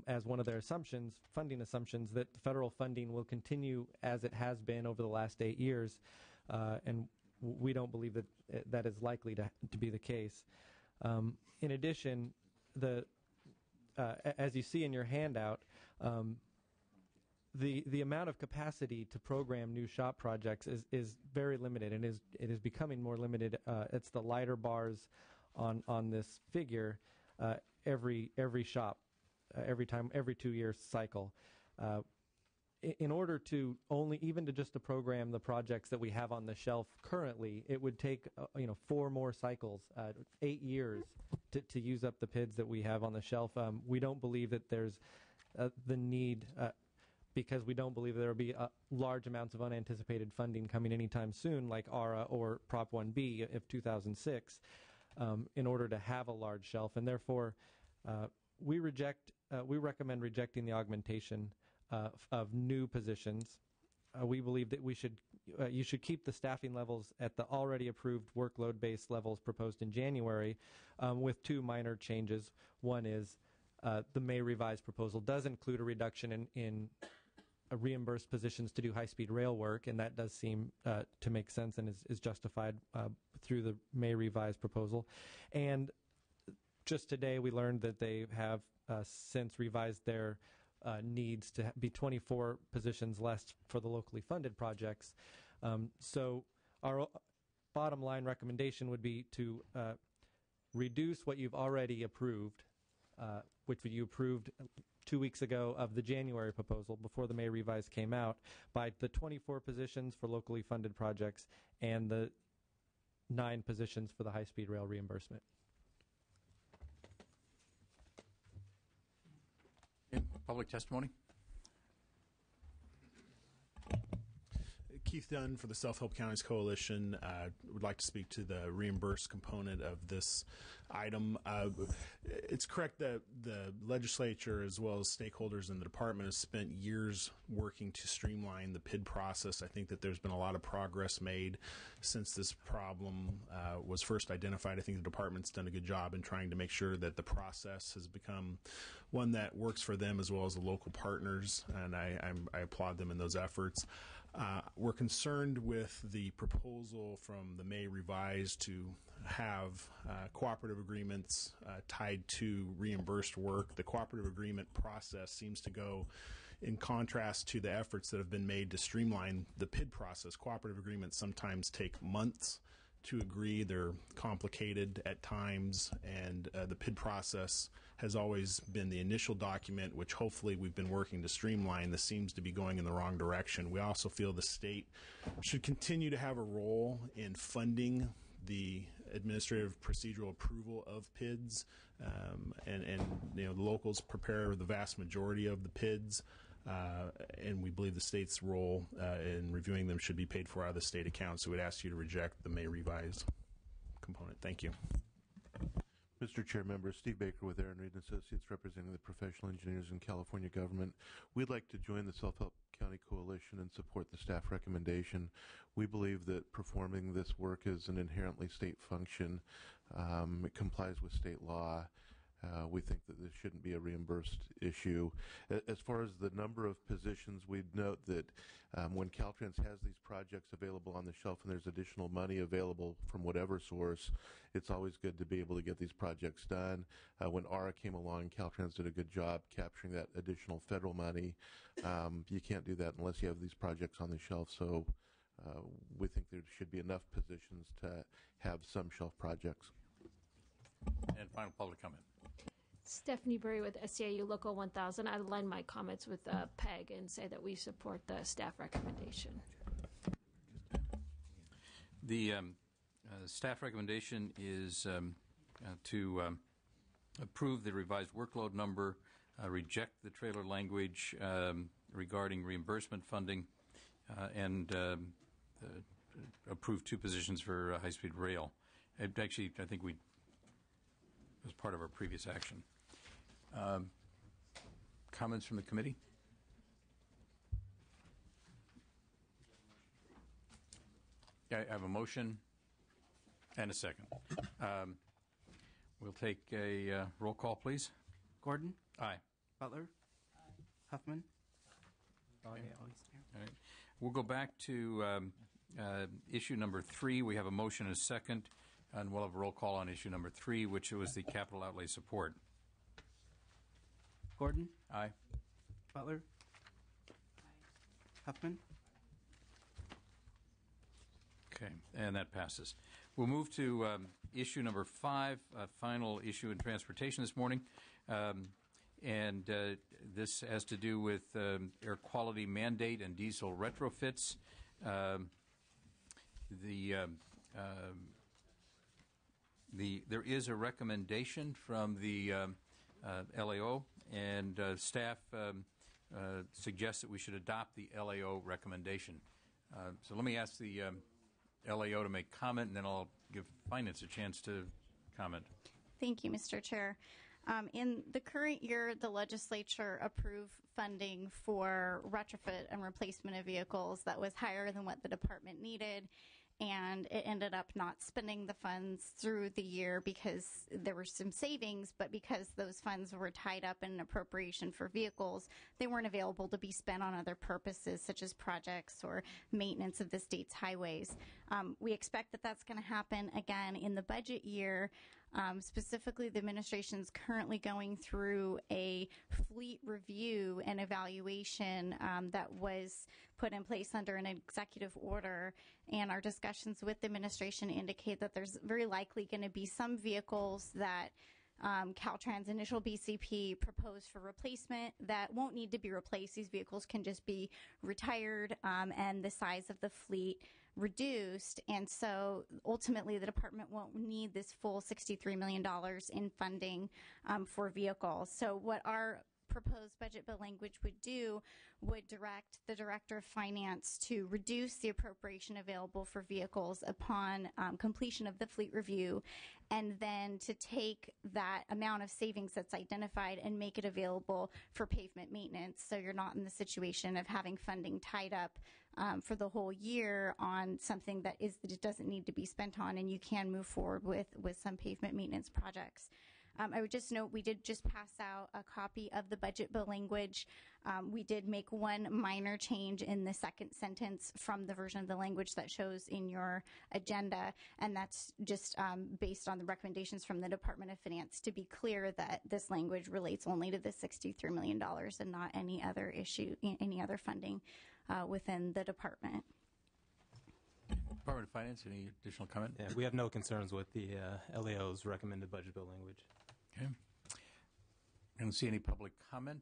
as one of their assumptions, funding assumptions, that federal funding will continue as it has been over the last 8 years, and we don't believe that that is likely to be the case. In addition, as you see in your handout, the amount of capacity to program new shop projects is very limited, and it is becoming more limited. It's the lighter bars on this figure. Every shop, every 2 year cycle. In order to just to program the projects that we have on the shelf currently, it would take 4 more cycles, 8 years to use up the PIDs that we have on the shelf. We don't believe that there's the need, because we don't believe there will be large amounts of unanticipated funding coming anytime soon, like ARA or Prop 1B of 2006, in order to have a large shelf, and therefore we recommend rejecting the augmentation of new positions. We believe that you should keep the staffing levels at the already approved workload-based levels proposed in January, with 2 minor changes. One is the May revised proposal does include a reduction in reimbursed positions to do high-speed rail work, and that does seem to make sense and is justified through the May revised proposal. And just today we learned that they have since revised their needs to be 24 positions less for the locally funded projects. So our bottom line recommendation would be to reduce what you've already approved, which you approved 2 weeks ago of the January proposal before the May revise came out, by the 24 positions for locally funded projects and the 9 positions for the high-speed rail reimbursement. Public testimony. Keith Dunn for the Self-Help Counties Coalition. Would like to speak to the reimbursed component of this item. It's correct that the legislature, as well as stakeholders in the department, has spent years working to streamline the PID process. I think that there's been a lot of progress made since this problem was first identified. I think the department's done a good job in trying to make sure that the process has become one that works for them as well as the local partners, and I applaud them in those efforts. We're concerned with the proposal from the May revise to have cooperative agreements tied to reimbursed work. The cooperative agreement process seems to go in contrast to the efforts that have been made to streamline the PID process. Cooperative agreements sometimes take months to agree. They're complicated at times, and the PID process has always been the initial document, which hopefully we've been working to streamline. This seems to be going in the wrong direction. We also feel the state should continue to have a role in funding the administrative procedural approval of PIDs, and the locals prepare the vast majority of the PIDs, and we believe the state's role in reviewing them should be paid for out of the state account. So we'd ask you to reject the May revise component. Thank you. Mr. Chair, members, Steve Baker with Aaron Reed & Associates, representing the professional engineers in California government. We'd like to join the Self-Help County Coalition and support the staff recommendation. We believe that performing this work is an inherently state function. It complies with state law. We think that this shouldn't be a reimbursed issue. As far as the number of positions, we'd note that when Caltrans has these projects available on the shelf and there's additional money available from whatever source, it's always good to be able to get these projects done. When ARA came along, Caltrans did a good job capturing that additional federal money. You can't do that unless you have these projects on the shelf, so we think there should be enough positions to have some shelf projects. And final public comment. Stephanie Burry with SEIU Local 1000. I align my comments with Peg and say that we support the staff recommendation. The staff recommendation is to approve the revised workload number, reject the trailer language regarding reimbursement funding, and approve 2 positions for high-speed rail. Actually, I think we as part of our previous action. Comments from the committee? I have a motion and a second. We'll take a roll call, please. Gordon? Aye. Butler. Huffman. All right. We'll go back to issue number 3. We have a motion and a second, and we'll have a roll call on issue number 3, which was the capital outlay support. Gordon. Aye. Butler. Huffman. Okay, and that passes. We'll move to issue number 5, final issue in transportation this morning. And this has to do with air quality mandate and diesel retrofits. There is a recommendation from the LAO, and staff suggests that we should adopt the LAO recommendation. So let me ask the LAO to make comment, and then I'll give finance a chance to comment. Thank you, Mr. Chair. In the current year, the legislature approved funding for retrofit and replacement of vehicles that was higher than what the department needed, and it ended up not spending the funds through the year because there were some savings, but because those funds were tied up in an appropriation for vehicles, they weren't available to be spent on other purposes such as projects or maintenance of the state's highways. We expect that that's going to happen again in the budget year. Specifically, the administration's currently going through a fleet review and evaluation that was put in place under an executive order, and our discussions with the administration indicate that there's very likely going to be some vehicles that Caltrans initial BCP proposed for replacement that won't need to be replaced. These vehicles can just be retired and the size of the fleet reduced, and so ultimately the department won't need this full $63 million in funding for vehicles. So what our proposed budget bill language would direct the Director of Finance to reduce the appropriation available for vehicles upon completion of the fleet review, and then to take that amount of savings that's identified and make it available for pavement maintenance, so you're not in the situation of having funding tied up for the whole year on something that it doesn't need to be spent on, and you can move forward with some pavement maintenance projects. I would just note we did just pass out a copy of the budget bill language. We did make one minor change in the second sentence from the version of the language that shows in your agenda, and that's just based on the recommendations from the Department of Finance to be clear that this language relates only to the $63 million and not any other issue, any other funding within the department. Department of Finance, any additional comment? Yeah, we have no concerns with the LAO's recommended budget bill language. Okay. I don't see any public comment.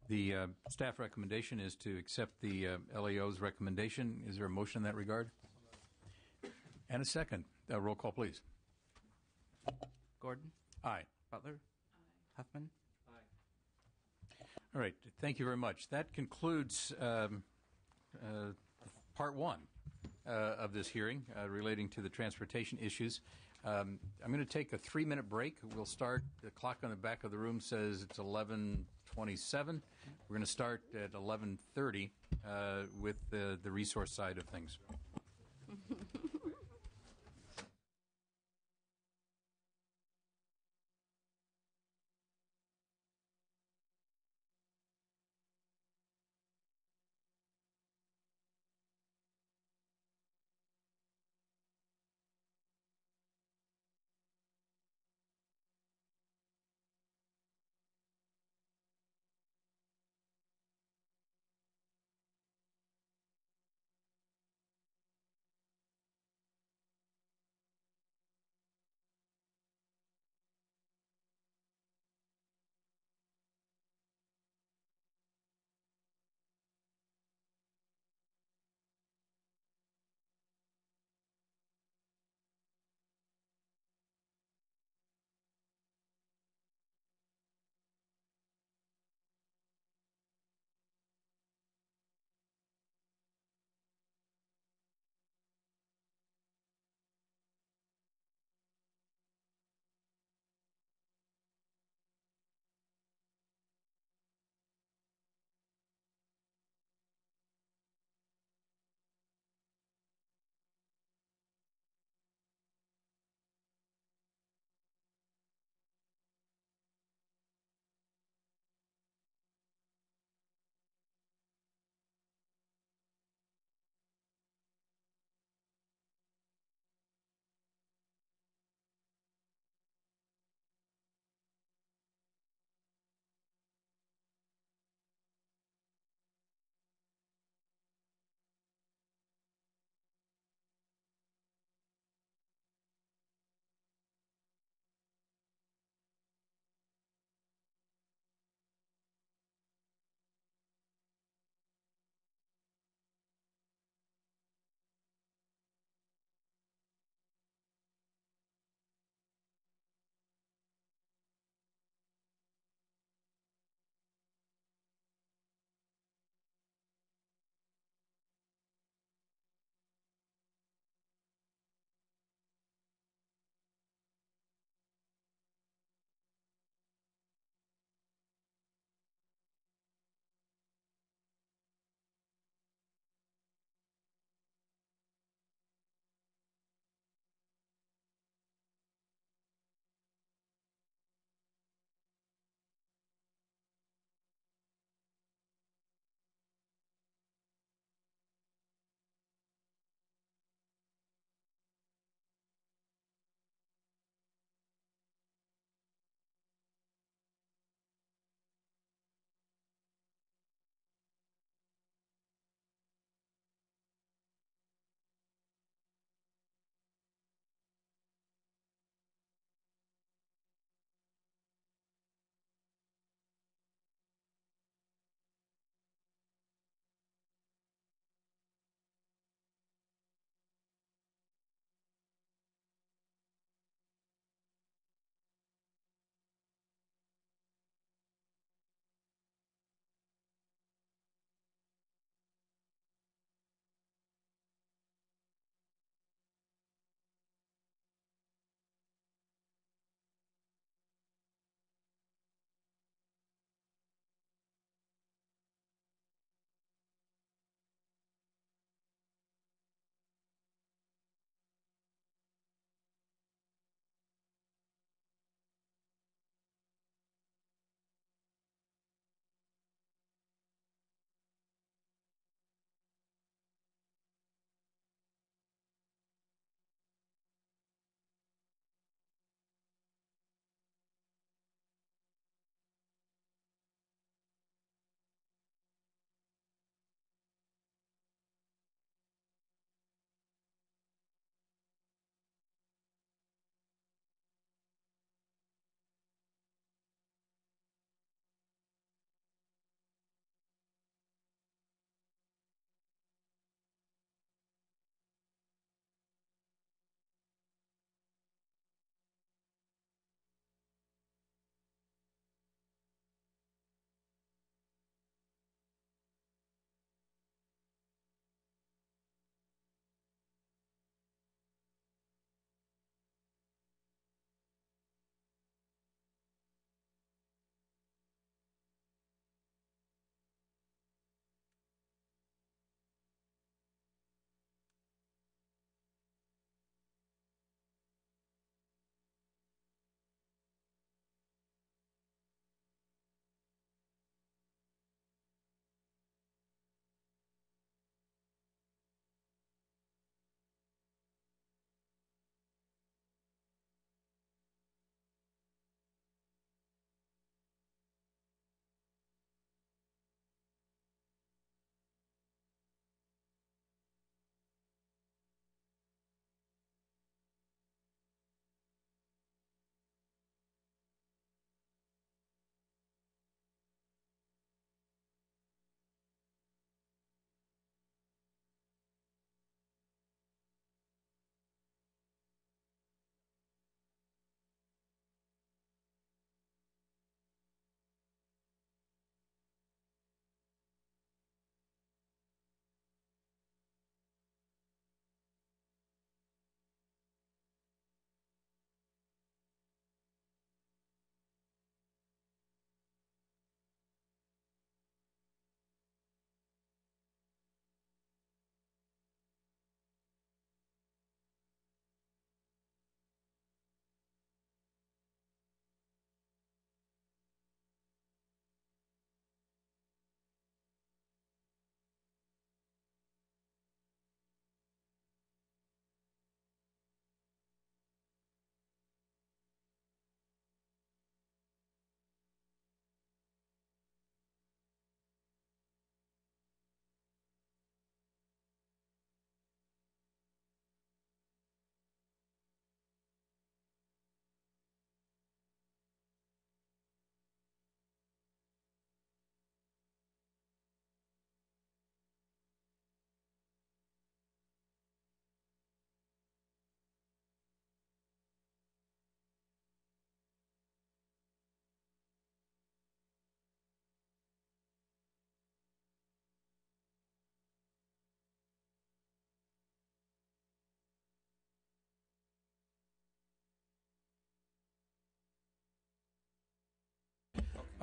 The staff recommendation is to accept the LAO's recommendation. Is there a motion in that regard? And a second. Roll call, please. Gordon. Aye. Butler. Aye. Huffman. All right. Thank you very much. That concludes part 1 of this hearing relating to the transportation issues. I'm going to take a 3-minute break. We'll start. The clock on the back of the room says it's 11:27. We're going to start at 11:30 with the resource side of things.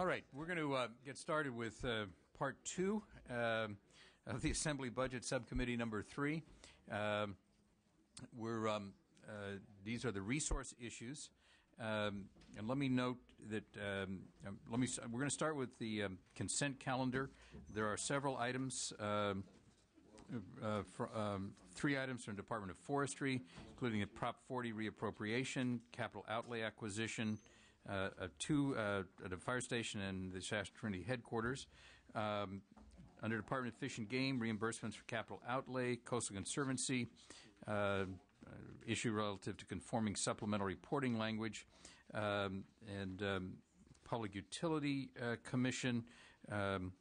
All right, we're going to get started with part two of the Assembly Budget Subcommittee number 3. These are the resource issues. And let me note that we're going to start with the consent calendar. There are several items, 3 items from the Department of Forestry, including a Prop 40 reappropriation, capital outlay acquisition, 2 at a fire station and the Shasta Trinity headquarters. Under Department of Fish and Game, reimbursements for capital outlay, Coastal Conservancy, issue relative to conforming supplemental reporting language, and Public Utility Commission, an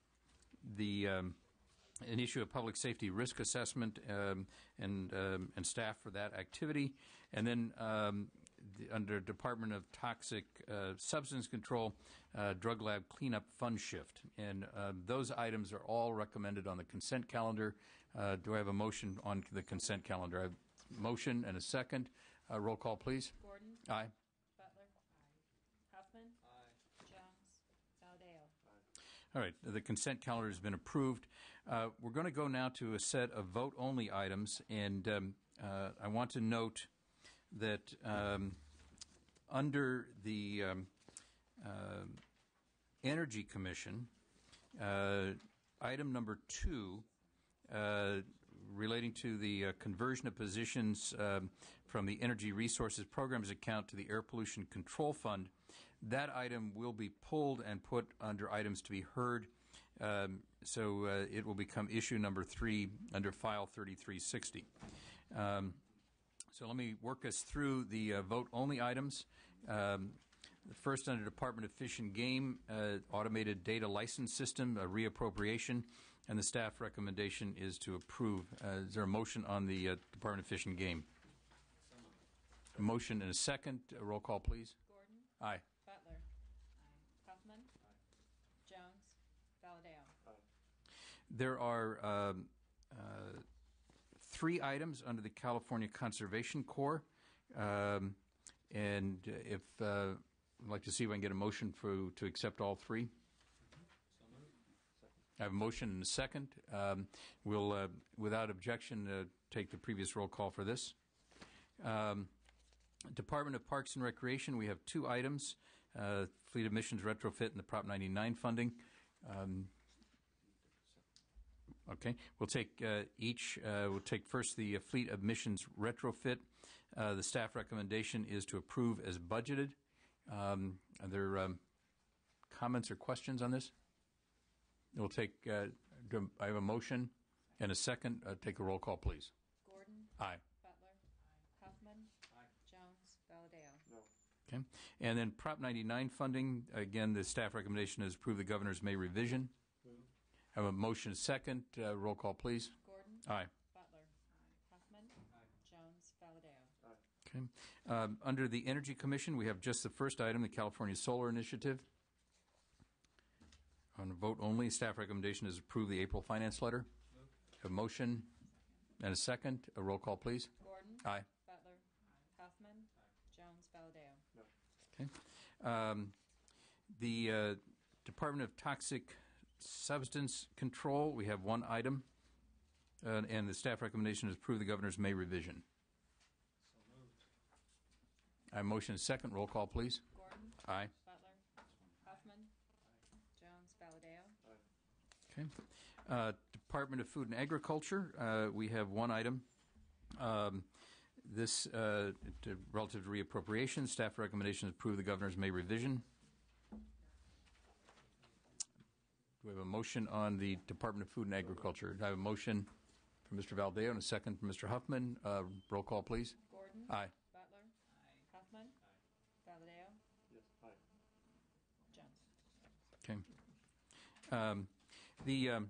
issue of public safety risk assessment and staff for that activity, and then under Department of Toxic Substance Control, Drug Lab Cleanup Fund Shift. And those items are all recommended on the consent calendar. Do I have a motion on the consent calendar? I have a motion and a second. Roll call, please. Gordon? Aye. Butler? Aye. Huffman? Aye. Jones? Valadeo? Aye. All right, the consent calendar has been approved. We're going to go now to a set of vote-only items, and I want to note that under the Energy Commission, item number 2, relating to the conversion of positions from the Energy Resources Programs account to the Air Pollution Control Fund, that item will be pulled and put under items to be heard. So it will become issue number 3 under file 3360. So let me work us through the vote-only items. First, under Department of Fish and Game, automated data license system, a reappropriation, and the staff recommendation is to approve. Is there a motion on the Department of Fish and Game? A motion and a second. Roll call, please. Gordon? Aye. Butler? Aye. Huffman? Aye. Jones? Valadeo? Aye. There are 3 items under the California Conservation Corps, and if I'd like to see if I can get a motion to accept all 3. I have a motion and a second. We'll, without objection, take the previous roll call for this. Department of Parks and Recreation, we have 2 items, fleet emissions retrofit and the Prop 99 funding. Okay, we'll take each. We'll take first the fleet emissions retrofit. The staff recommendation is to approve as budgeted. Are there comments or questions on this? We'll take. I have a motion and a second. Take a roll call, please. Gordon? Aye. Butler? Aye. Huffman? Aye. Jones? Valadeo? No. Okay, and then Prop 99 funding. Again, the staff recommendation is approve the governor's May revision. I have a motion second. Roll call, please. Gordon? Aye. Butler? Aye. Huffman? Aye. Jones? Valadeo? Aye. Okay. Under the Energy Commission, we have just the first item, the California Solar Initiative. On a vote only, staff recommendation is approve the April finance letter. A motion and a second. A roll call, please. Gordon? Aye. Butler? Aye. Huffman? Aye. Jones? Valadeo? Okay. The Department of Toxic Substance Control, we have 1 item, and the staff recommendation is approve the governor's May revision. So moved. I have a motion and a second. Roll call, please. Gordon? Aye. Butler? Huffman? Aye. Jones? Valadeo? Okay. Department of Food and Agriculture, we have 1 item. This relative to reappropriation, staff recommendation is approve the governor's May revision. Do we have a motion on the Department of Food and Agriculture? Do I have a motion from Mr. Valadeo and a second from Mr. Huffman? Roll call, please. Gordon? Aye. Butler? Aye. Huffman? Aye. Valadeo? Yes, aye. Jones? Okay. The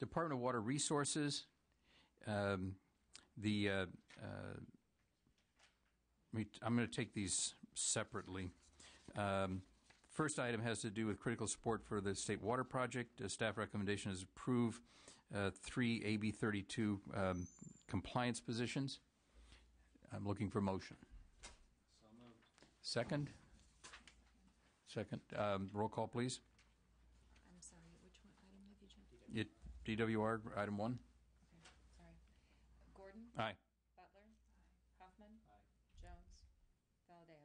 Department of Water Resources, I'm going to take these separately. First item has to do with critical support for the State Water Project. Staff recommendation is approve 3 AB 32 compliance positions. I'm looking for motion. So moved. Second? Second. Roll call, please. I'm sorry, which one item have you jumped? DWR, item 1. Okay, sorry. Gordon? Aye. Butler? Hoffman? Jones? Valadao?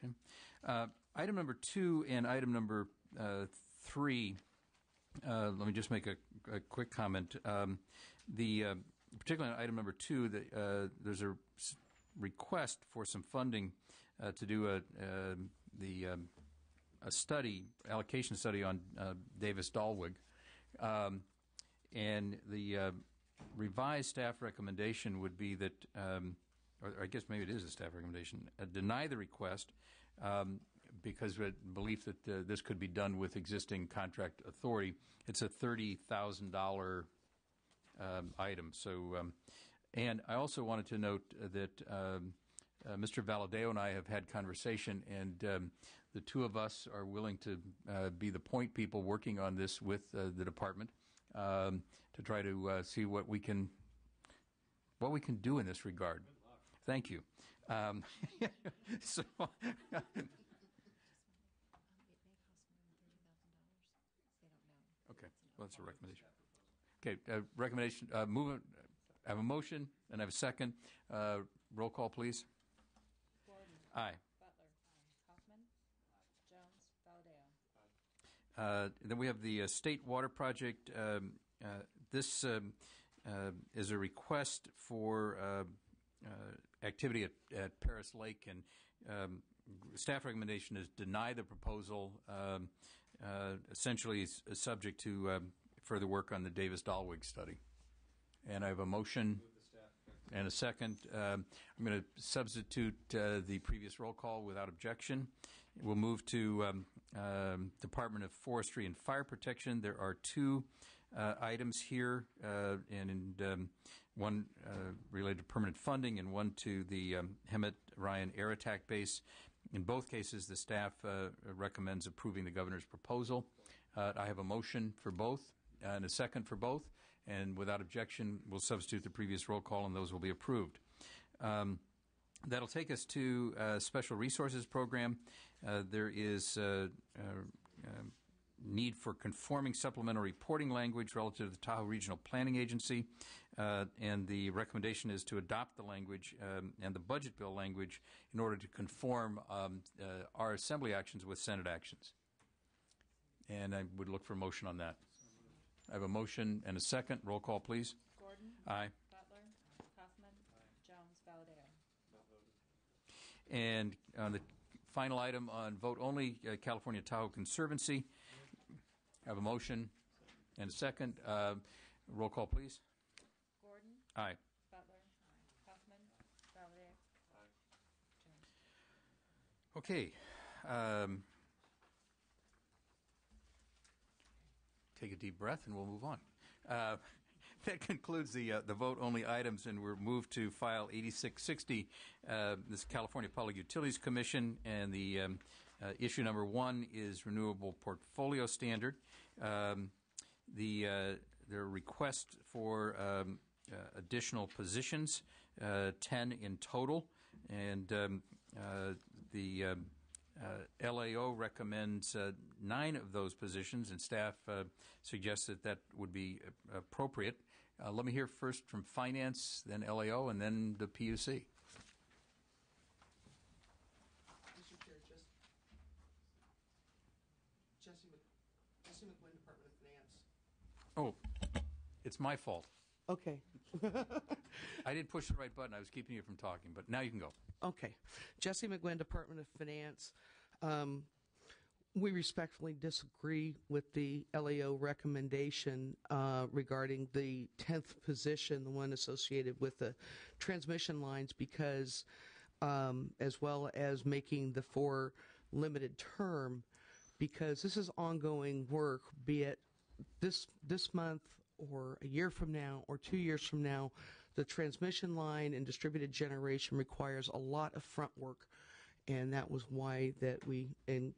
Okay. Item number 2 and item number 3, let me just make a quick comment. Particularly on item number 2, there's a request for some funding to do a allocation study on Davis-Dahlwig. And the revised staff recommendation would be that, or I guess maybe it is a staff recommendation, deny the request because of belief that this could be done with existing contract authority. It's a $30,000 item. So, and I also wanted to note that Mr. Valadao and I have had conversation, and the two of us are willing to be the point people working on this with the department to try to see what we can do in this regard. Thank you. So. Okay, well, that's a recommendation. Okay, recommendation. Move. I have a motion and I have a second. Roll call, please. Gordon? Aye. Butler? Hoffman? Jones? Valadao? Then we have the State Water Project. This is a request for activity at Paris Lake, and staff recommendation is deny the proposal. Essentially, is subject to further work on the Davis-Dahlwig study. And I have a motion and a second. I'm going to substitute the previous roll call without objection. We'll move to Department of Forestry and Fire Protection. There are 2 items here, and one related to permanent funding and one to the Hemet Ryan Air Attack Base. In both cases, the staff recommends approving the governor's proposal. I have a motion for both and a second for both, and without objection, we'll substitute the previous roll call, and those will be approved. That'll take us to Special Resources Program. There is need for conforming supplemental reporting language relative to the Tahoe Regional Planning Agency, and the recommendation is to adopt the language and the budget bill language in order to conform our Assembly actions with Senate actions. And I would look for a motion on that. I have a motion and a second. Roll call, please. Gordon? Aye. Butler? Hoffman? Jones? Valadao? And on the final item on vote only, California Tahoe Conservancy. I have a motion and a second. Roll call, please. Gordon? Aye. Butler? Hoffman? Valadao? Jones? Okay. Take a deep breath and we'll move on. That concludes the vote-only items, and we're moved to File 8660. This is California Public Utilities Commission, and the issue number 1 is Renewable Portfolio Standard. Their request for additional positions, 10 in total, and the LAO recommends 9 of those positions, and staff suggests that would be appropriate. Let me hear first from Finance, then LAO, and then the PUC. Mr. Chair, Jesse McGuinn, Department of Finance. Oh, it's my fault. Okay. I didn't push the right button. I was keeping you from talking, but now you can go. Okay. Jesse McGuinn, Department of Finance. We respectfully disagree with the LAO recommendation regarding the 10th position, the one associated with the transmission lines, because as well as making the 4 limited term, because this is ongoing work, be it this month or a year from now or 2 years from now. The transmission line and distributed generation requires a lot of front work, and that was why that we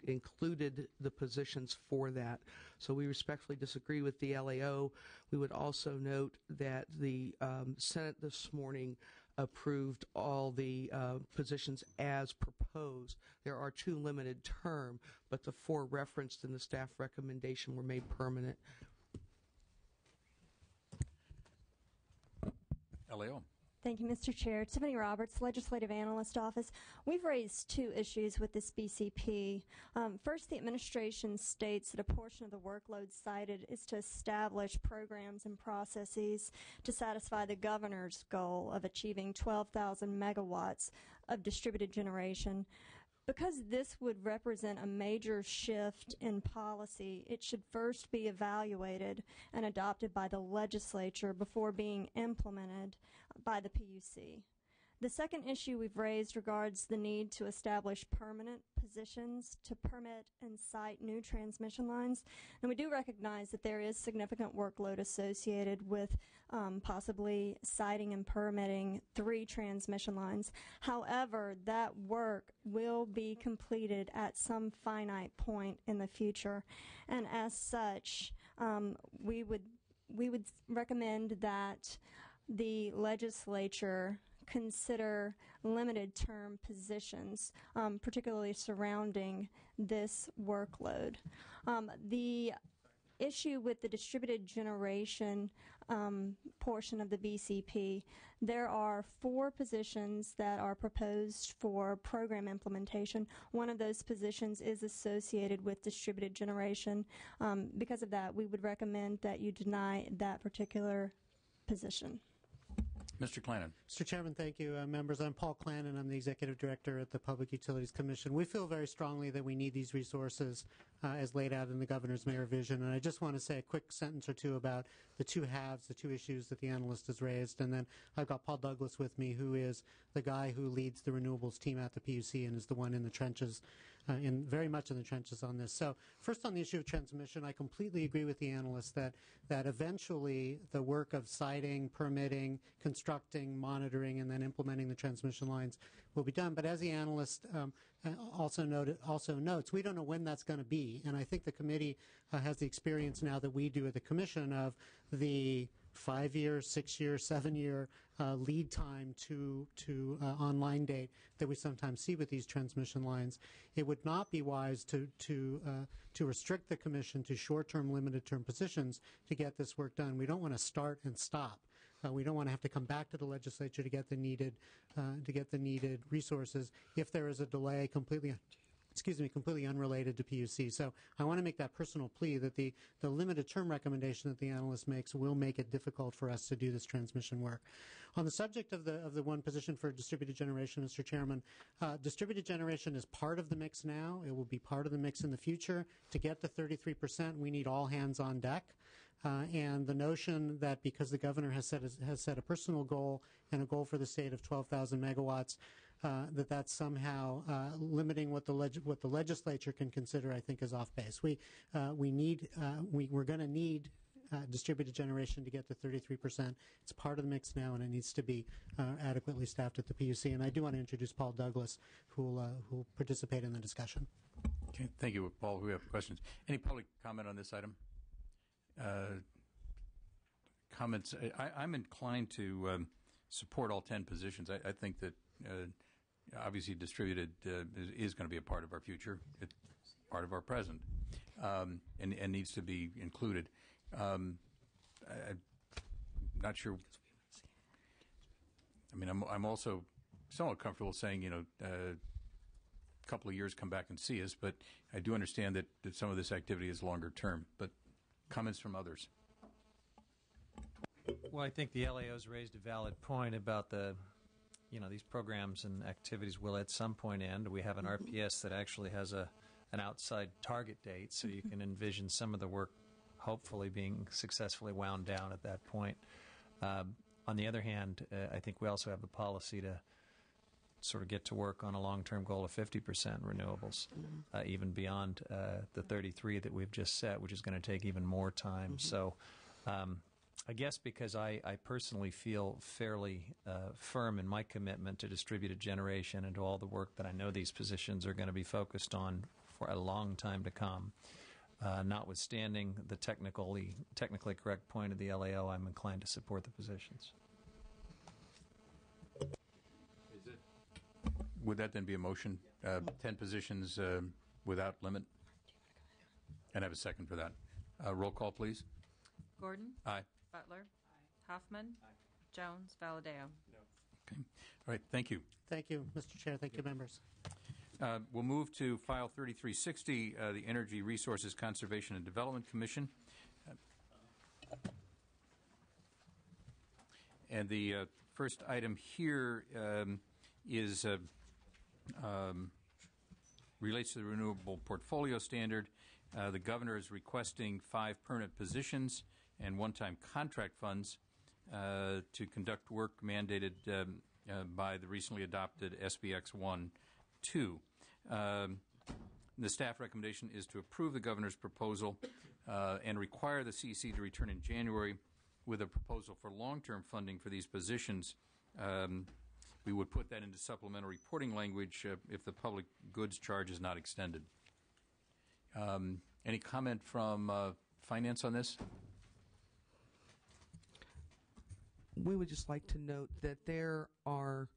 included the positions for that. So we respectfully disagree with the LAO. We would also note that the Senate this morning approved all the positions as proposed. There are 2 limited term, but the 4 referenced in the staff recommendation were made permanent. LAO. Thank you, Mr. Chair. Tiffany Roberts, Legislative Analyst Office. We've raised 2 issues with this BCP. First, the administration states that a portion of the workload cited is to establish programs and processes to satisfy the governor's goal of achieving 12,000 megawatts of distributed generation. Because this would represent a major shift in policy, it should first be evaluated and adopted by the legislature before being implemented by the PUC. The second issue we've raised regards the need to establish permanent positions to permit and site new transmission lines. And we do recognize that there is significant workload associated with possibly siting and permitting 3 transmission lines. However, that work will be completed at some finite point in the future. And as such, we would recommend that the legislature consider limited term positions, particularly surrounding this workload. The issue with the distributed generation portion of the BCP, there are 4 positions that are proposed for program implementation. One of those positions is associated with distributed generation. Because of that, we would recommend that you deny that particular position. Mr. Clannon. Mr. Chairman, thank you. Members, I'm Paul Clannon. I'm the Executive Director at the Public Utilities Commission. We feel very strongly that we need these resources as laid out in the Governor's Mayor Vision. And I just want to say a quick sentence or 2 about the 2 halves, the 2 issues that the analyst has raised. And then I've got Paul Douglas with me, who is the guy who leads the renewables team at the PUC and is the one in the trenches, very much in the trenches on this. So first on the issue of transmission, I completely agree with the analyst that eventually the work of siting, permitting, constructing, monitoring, and then implementing the transmission lines will be done. But as the analyst also notes, we don't know when that's going to be. And I think the committee has the experience now that we do at the commission of the 5-year, 6-year, 7-year lead time to online date that we sometimes see with these transmission lines. It would not be wise to restrict the commission to short-term, limited-term positions to get this work done. We don't want to start and stop. We don't want to have to come back to the legislature to get the needed resources if there is a delay completely unrelated to PUC. So I want to make that personal plea that the limited term recommendation that the analyst makes will make it difficult for us to do this transmission work. On the subject of the 1 position for distributed generation, Mr. Chairman, distributed generation is part of the mix now. It will be part of the mix in the future. To get to 33%, we need all hands on deck. And the notion that because the governor has set a personal goal and a goal for the state of 12,000 megawatts, that's somehow limiting what the legislature can consider, I think, is off base. We're going to need distributed generation to get to 33%. It's part of the mix now, and it needs to be adequately staffed at the PUC. And I do want to introduce Paul Douglas, who will participate in the discussion. Okay, thank you, Paul. We have questions. Any public comment on this item? Comments? I'm inclined to support all 10 positions. I think that obviously distributed is going to be a part of our future. It's part of our present, and needs to be included. I'm not sure. I mean, I'm also somewhat comfortable saying, a couple of years come back and see us, but I do understand that some of this activity is longer term. But comments from others? Well, I think the LAO's raised a valid point about these programs and activities will at some point end. We have an RPS that actually has an outside target date, so you can envision some of the work hopefully being successfully wound down at that point. On the other hand, I think we also have the policy to sort of get to work on a long-term goal of 50% renewables, even beyond the 33 that we've just set, which is going to take even more time. So I guess because I personally feel fairly firm in my commitment to distributed generation and to all the work that I know these positions are going to be focused on for a long time to come, notwithstanding the technically correct point of the LAO, I'm inclined to support the positions. would that then be a motion? 10 positions without limit? And I have a second for that. Roll call, please. Gordon? Aye. Butler? Hoffman? Jones? Valadao? Okay. All right. Thank you. Thank you, Mr. Chair. Thank you, members. We'll move to File 3360, the Energy Resources Conservation and Development Commission. And the first item here is relates to the Renewable Portfolio Standard. The governor is requesting 5 permanent positions and one-time contract funds to conduct work mandated by the recently adopted SBX 1-2. The staff recommendation is to approve the governor's proposal and require the CEC to return in January with a proposal for long-term funding for these positions. We would put that into supplemental reporting language if the public goods charge is not extended. Any comment from Finance on this? We would just like to note that there are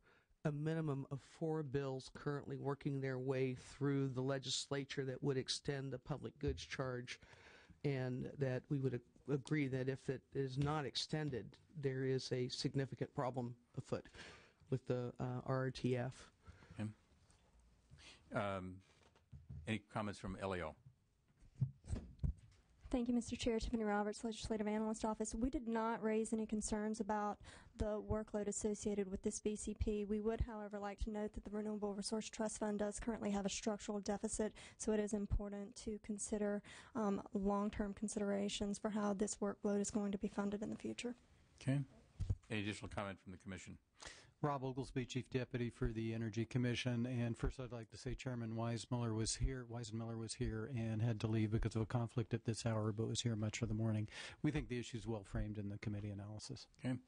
a minimum of 4 bills currently working their way through the legislature that would extend the public goods charge, and that we would agree that if it is not extended, there is a significant problem afoot with the RRTF. Okay. Any comments from LAO? Thank you, Mr. Chair. Tiffany Roberts, Legislative Analyst Office. We did not raise any concerns about the workload associated with this BCP. We would, however, like to note that the Renewable Resource Trust Fund does currently have a structural deficit, so it is important to consider long-term considerations for how this workload is going to be funded in the future. Okay. Any additional comment from the Commission? Rob Oglesby, Chief Deputy for the Energy Commission. And first I'd like to say Chairman Weisenmiller was here and had to leave because of a conflict at this hour, but was here much of the morning. We think the issue is well framed in the committee analysis. Okay.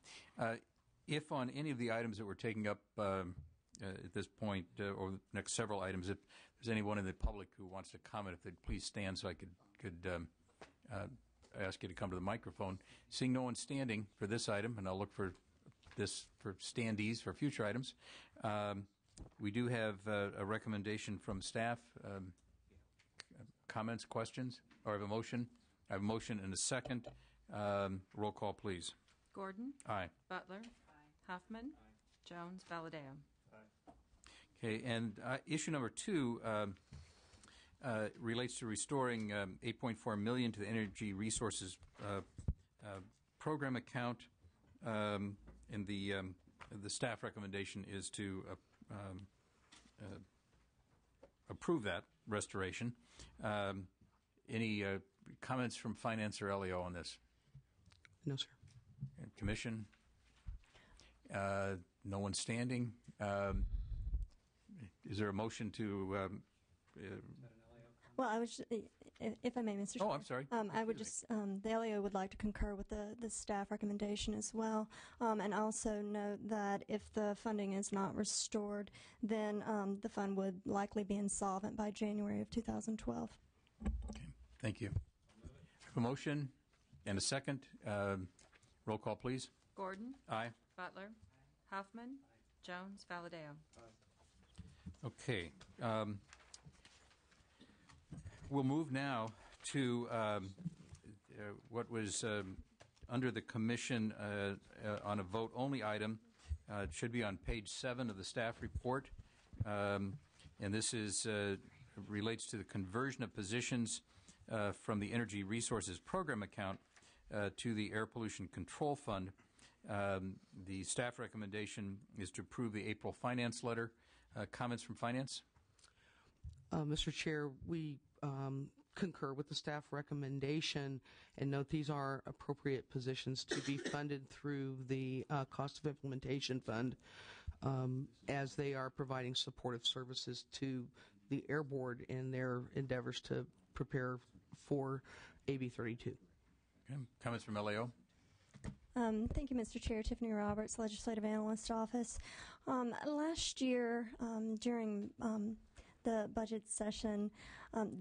If on any of the items that we're taking up at this point, or the next several items, if there's anyone in the public who wants to comment, if they'd please stand so I could ask you to come to the microphone. Seeing no one standing for this item, and I'll look for standees for future items. We do have a recommendation from staff. Comments, questions, or I have a motion? I have a motion and a second. Roll call, please. Gordon? Aye. Butler? Aye. Hoffman? Aye. Jones? Valadao? Aye. Okay, and issue number 2 relates to restoring $8.4 million to the Energy Resources Program account. And the staff recommendation is to approve that restoration. Any comments from Finance or LEO on this? No, sir. Commission? No one standing. Is there a motion to? Well, I was, if I may, Mr. Chair. Oh, I'm sorry. I would just, the LEO would like to concur with the staff recommendation as well, and also note that if the funding is not restored, then the fund would likely be insolvent by January of 2012. Okay, thank you. I have a motion and a second. Roll call, please. Gordon? Aye. Butler? Hoffman? Jones? Valadao? Okay. We'll move now to what was under the Commission on a vote-only item. It should be on page 7 of the staff report. And this is relates to the conversion of positions from the Energy Resources Program account to the Air Pollution Control Fund. The staff recommendation is to approve the April finance letter. Comments from Finance? Mr. Chair, we concur with the staff recommendation and note these are appropriate positions to be funded through the Cost of Implementation Fund as they are providing supportive services to the Air Board in their endeavors to prepare for AB 32. Okay. Comments from LAO? Thank you, Mr. Chair. Tiffany Roberts, Legislative Analyst Office. Last year, during the budget session,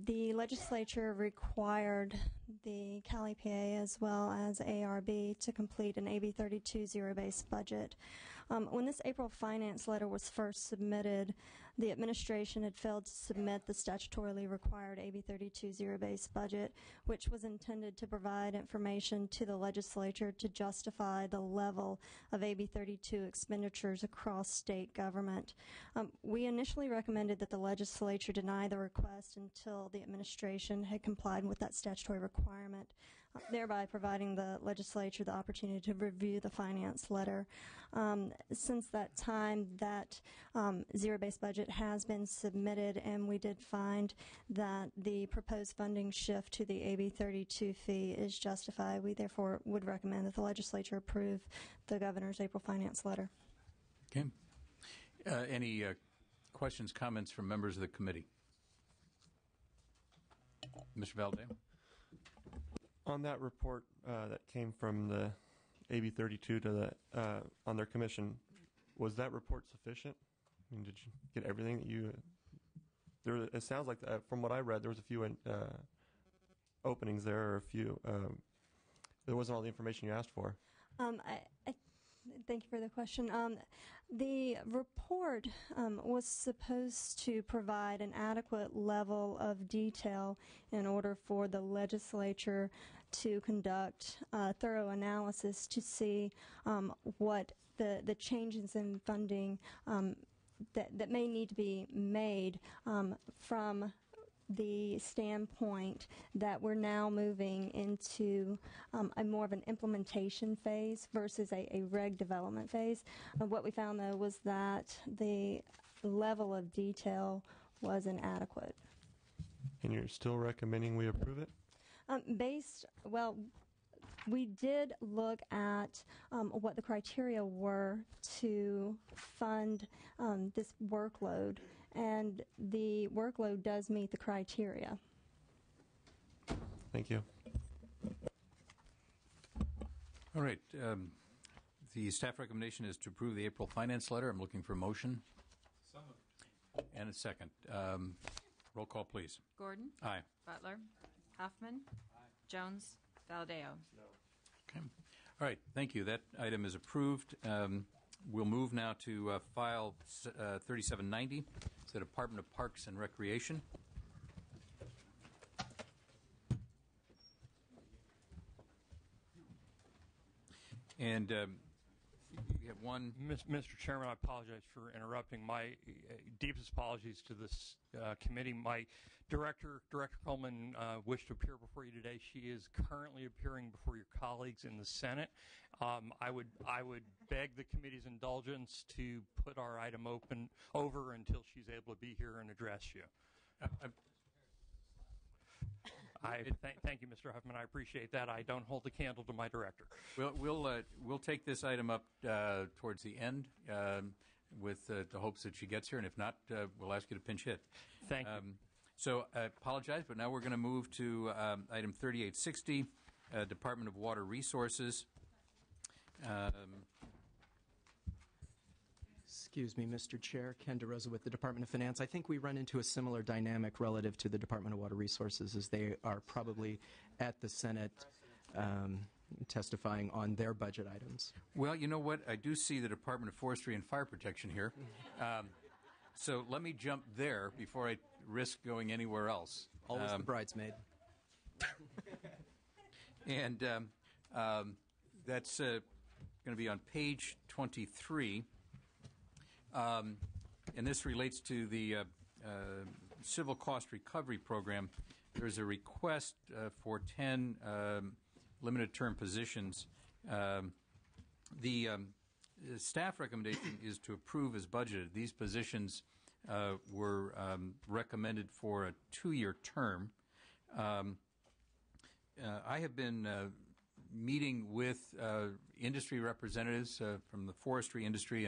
the legislature required the Cal EPA as well as ARB to complete an AB 32 zero-based budget. When this April finance letter was first submitted, the administration had failed to submit the statutorily required AB 32 zero-based budget, which was intended to provide information to the legislature to justify the level of AB 32 expenditures across state government. We initially recommended that the legislature deny the request until the administration had complied with that statutory requirement, thereby providing the legislature the opportunity to review the finance letter. Since that time, that zero-based budget has been submitted, and we did find that the proposed funding shift to the AB 32 fee is justified. We therefore would recommend that the legislature approve the governor's April finance letter. Okay. Any questions, comments from members of the committee? Mr. Valadao? On that report that came from the AB 32 to the on their commission, was that report sufficient? I mean, did you get everything that you? It sounds like from what I read, there was a few openings there, or a few. There wasn't all the information you asked for. Thank you for the question. The report was supposed to provide an adequate level of detail in order for the legislature to conduct a thorough analysis to see what the changes in funding that may need to be made from the standpoint that we're now moving into a more of an implementation phase versus a reg development phase. What we found, though, was that the level of detail was inadequate. And you're still recommending we approve it? We did look at what the criteria were to fund this workload, and the workload does meet the criteria. Thank you. All right. The staff recommendation is to approve the April finance letter. I'm looking for a motion. So moved. And a second. Roll call, please. Gordon? Aye. Butler? Hoffman? Jones? Valadao? No. Okay. All right. Thank you. That item is approved. We'll move now to file 3790. It's the Department of Parks and Recreation. And we have one. Mr. Chairman, I apologize for interrupting. My deepest apologies to this committee. My Director Coleman, wished to appear before you today. She is currently appearing before your colleagues in the Senate. I would beg the committee's indulgence to put our item over until she's able to be here and address you. Thank you, Mr. Huffman. I appreciate that. I don't hold the candle to my director. We'll take this item up towards the end with the hopes that she gets here, and if not, we'll ask you to pinch hit. Thank you. So I apologize, but now we're going to move to item 3860, Department of Water Resources. Excuse me, Mr. Chair. Ken DeRosa with the Department of Finance. I think we run into a similar dynamic relative to the Department of Water Resources, as they are probably at the Senate testifying on their budget items. Well, you know what? I do see the Department of Forestry and Fire Protection here. So let me jump there before I risk going anywhere else. Always the bridesmaid. And that's going to be on page 23. And this relates to the Civil Cost Recovery Program. There's a request for 10 limited-term positions. The staff recommendation is to approve as budgeted. These positions were recommended for a 2-year term. I have been meeting with industry representatives from the forestry industry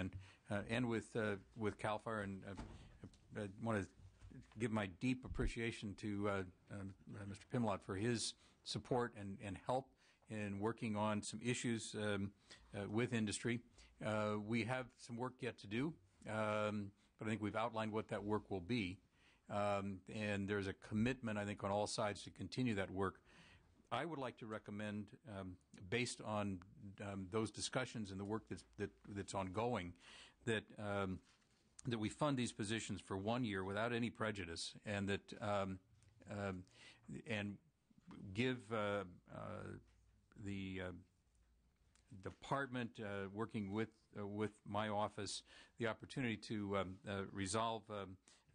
and with CAL FIRE, and I want to give my deep appreciation to Mr. Pimlott for his support and help in working on some issues with industry. We have some work yet to do, but I think we've outlined what that work will be, and there's a commitment, I think, on all sides to continue that work. I would like to recommend, based on those discussions and the work that's ongoing, that that we fund these positions for 1 year without any prejudice, and that and give the department working with my office the opportunity to resolve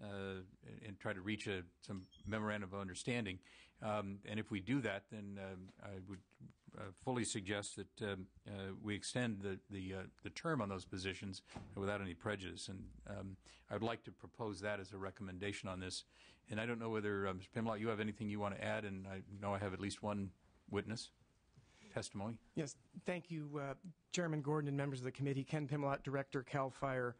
and try to reach some memorandum of understanding. And if we do that, then I would fully suggest that we extend the term on those positions without any prejudice. And I would like to propose that as a recommendation on this. And I don't know whether, Mr. Pimlott, you have anything you want to add, and I know I have at least one witness testimony. Yes, thank you, Chairman Gordon and members of the committee. Ken Pimlott, Director, CAL FIRE.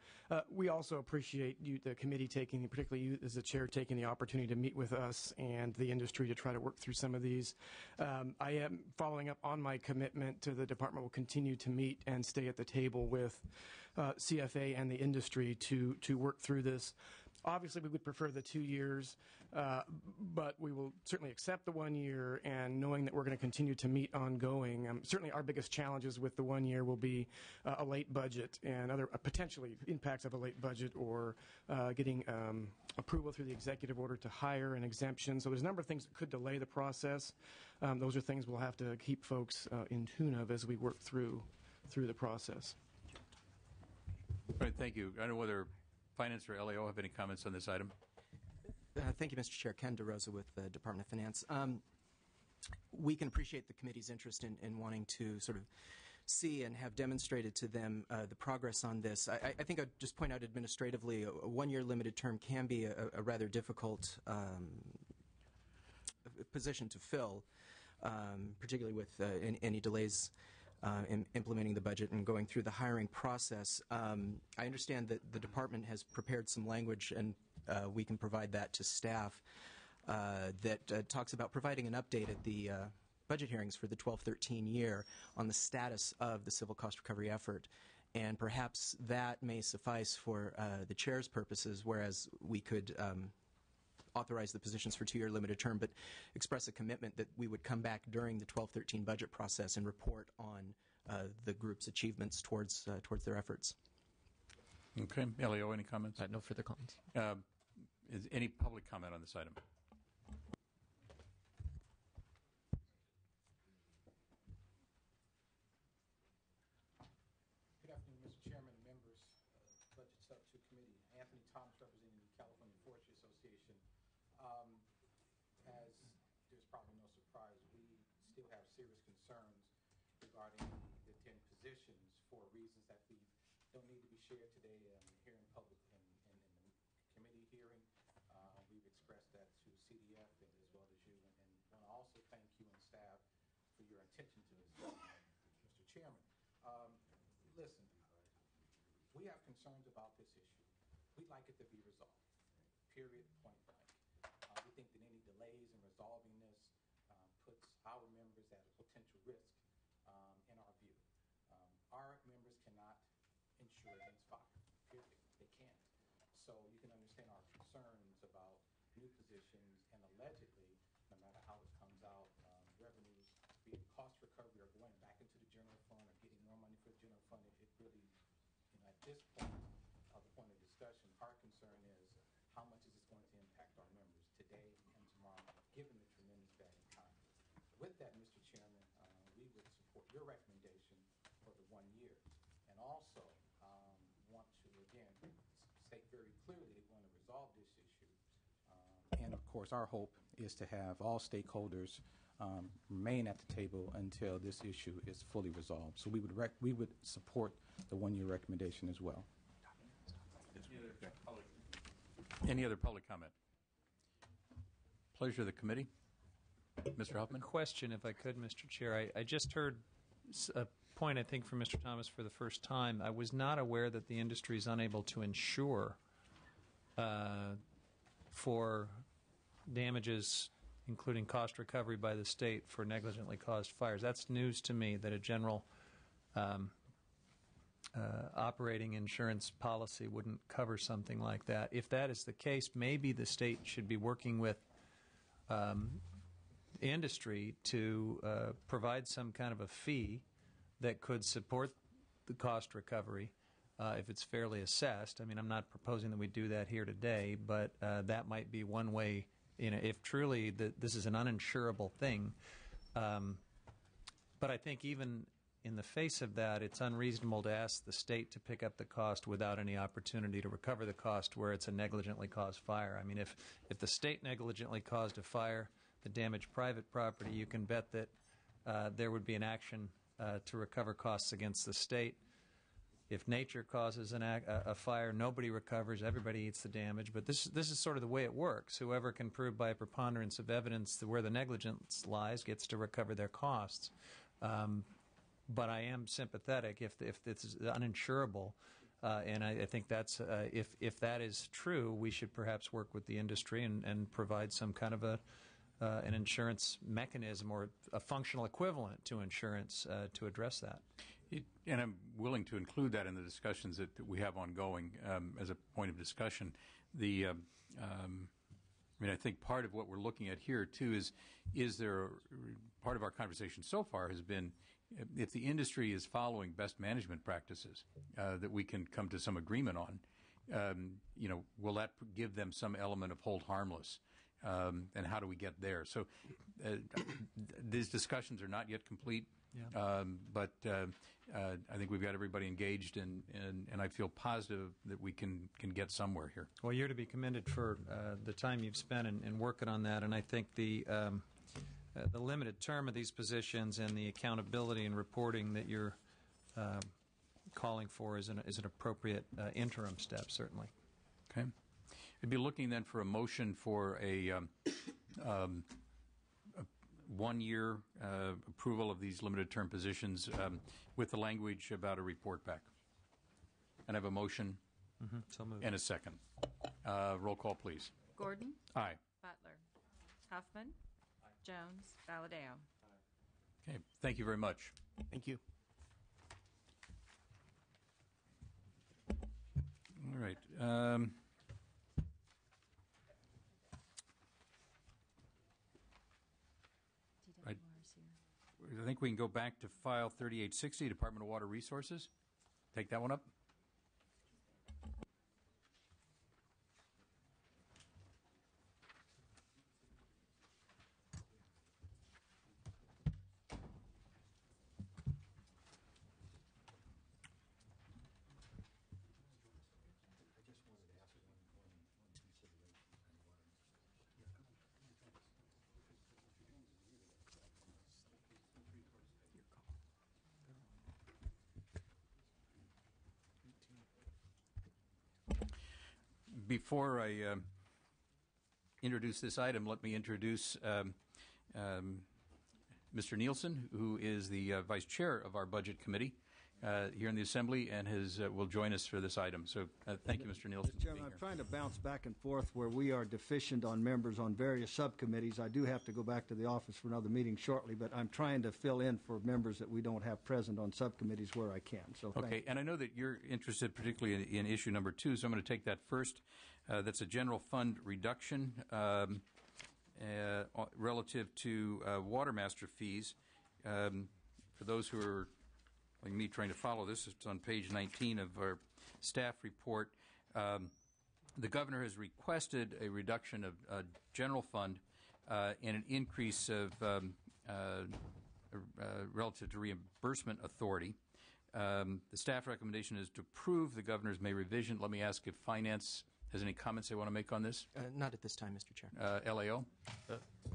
We also appreciate you, the committee, particularly you as the chair, taking the opportunity to meet with us and the industry to try to work through some of these. I am following up on my commitment to the department. Will continue to meet and stay at the table with CFA and the industry to work through this. Obviously, we would prefer the 2 years, but we will certainly accept the 1 year, and knowing that we're going to continue to meet ongoing. Certainly, our biggest challenges with the 1 year will be a late budget and other potentially impacts of a late budget, or getting approval through the executive order to hire an exemption. So there's a number of things that could delay the process. Those are things we'll have to keep folks in tune of as we work through the process. All right, thank you. I don't know whether Finance or LAO have any comments on this item. Thank you, Mr. Chair. Ken DeRosa with the Department of Finance. We can appreciate the committee's interest in wanting to sort of see and have demonstrated to them the progress on this. I think I'd just point out administratively, a 1 year limited term can be a rather difficult position to fill, particularly with any delays in implementing the budget and going through the hiring process. I understand that the department has prepared some language, and we can provide that to staff, that talks about providing an update at the budget hearings for the 12-13 year on the status of the civil cost recovery effort. And perhaps that may suffice for the chair's purposes, whereas we could authorize the positions for 2 year limited term, but express a commitment that we would come back during the 12-13 budget process and report on the group's achievements towards their efforts. Okay. LAO, any comments? No further comments. Is any public comment on this item? Good afternoon, Mr. Chairman and members of the Budget Substitute Committee. Anthony Thomas, representing the California Forestry Association. As there's probably no surprise, we still have serious concerns regarding the 10 positions for reasons that we don't need to be shared today here in public and in the committee hearing. We've expressed that to CDF and as well as you, and want to also thank you and staff for your attention to this, Mr. Chairman. Listen, we have concerns about this issue. We'd like it to be resolved, period, point blank. We think that any delays in resolving this puts our members at a potential risk in our view. Our members cannot insure against fire, period. They can't. So you can understand our concerns about new positions, and allegedly, no matter how it comes out, revenues, be it cost recovery or going back into the general fund or getting more money for the general fund, it really, at this point, the point of discussion, our concern is how much is this going to impact our members today and tomorrow, given the tremendous bad economy. With that, Mr. Chairman, we would support your recommendation for the 1 year, and also want to, again, state very clearly that we want to resolve this issue. And of course, our hope is to have all stakeholders remain at the table until this issue is fully resolved. So we would support the 1 year recommendation as well. Any other public comment? Pleasure of the committee. Mr. Huffman? Question, if I could, Mr. Chair. I just heard a point, I think, from Mr. Thomas for the first time. I was not aware that the industry is unable to insure for damages, including cost recovery by the state for negligently caused fires. That's news to me, that a general operating insurance policy wouldn't cover something like that. If that is the case, maybe the state should be working with industry to provide some kind of a fee that could support the cost recovery if it's fairly assessed. I mean, I'm not proposing that we do that here today, but that might be one way. If truly this is an uninsurable thing. But I think even in the face of that, it's unreasonable to ask the state to pick up the cost without any opportunity to recover the cost where it's a negligently caused fire. I mean, if the state negligently caused a fire that damaged private property, you can bet that there would be an action to recover costs against the state. If nature causes a fire, nobody recovers, everybody eats the damage. But this is sort of the way it works. Whoever can prove by a preponderance of evidence that where the negligence lies gets to recover their costs. But I am sympathetic if this is uninsurable, and I think that's if that is true, we should perhaps work with the industry and provide some kind of an insurance mechanism or a functional equivalent to insurance to address that. And I'm willing to include that in the discussions that we have ongoing as a point of discussion. I think part of what we're looking at here, too, is there part of our conversation so far has been if the industry is following best management practices that we can come to some agreement on, will that give them some element of hold harmless? And how do we get there? So these discussions are not yet complete. Yeah. But I think we've got everybody engaged, and I feel positive that we can get somewhere here. Well, you're to be commended for the time you've spent in working on that, and I think the limited term of these positions and the accountability and reporting that you're calling for is an appropriate interim step, certainly. Okay. I'd be looking then for a motion for a one-year approval of these limited-term positions with the language about a report back. And I have a motion So moved. And a second. Roll call, please. Gordon? Aye. Butler? Huffman? Jones? Valadao? Okay, thank you very much. Thank you. All right. I think we can go back to file 3860, Department of Water Resources. Take that one up. Before I introduce this item, let me introduce Mr. Nielsen, who is the Vice Chair of our Budget Committee here in the Assembly and will join us for this item. So thank you, Mr. Nielsen. Mr. Chairman, I'm trying to bounce back and forth where we are deficient on members on various subcommittees. I do have to go back to the office for another meeting shortly, but I'm trying to fill in for members that we don't have present on subcommittees where I can. So okay, and I know that you're interested particularly in issue number 2, so I'm going to take that first. That's a general fund reduction relative to water master fees. For those who are like me trying to follow this, it's on page 19 of our staff report. The governor has requested a reduction of general fund and an increase of relative to reimbursement authority. The staff recommendation is to approve the governor's May revision. Let me ask if Finance has any comments they want to make on this? Not at this time, Mr. Chair. LAO?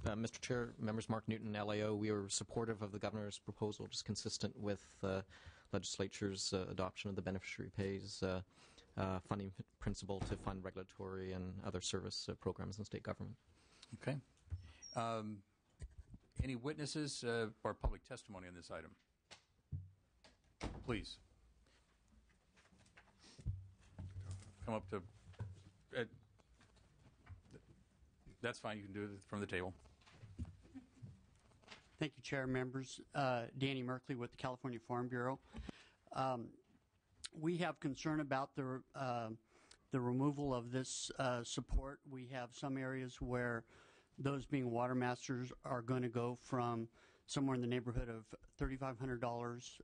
Mr. Chair, members Mark Newton, LAO, we are supportive of the governor's proposal, which is consistent with legislature's adoption of the beneficiary pays funding principle to fund regulatory and other service programs in state government. Okay. Any witnesses or public testimony on this item? Please. Come up to... that's fine. You can do it from the table. Thank you, Chair, members. Danny Merkley with the California Farm Bureau. We have concern about the removal of this support. We have some areas where those being water masters are going to go from somewhere in the neighborhood of $3,500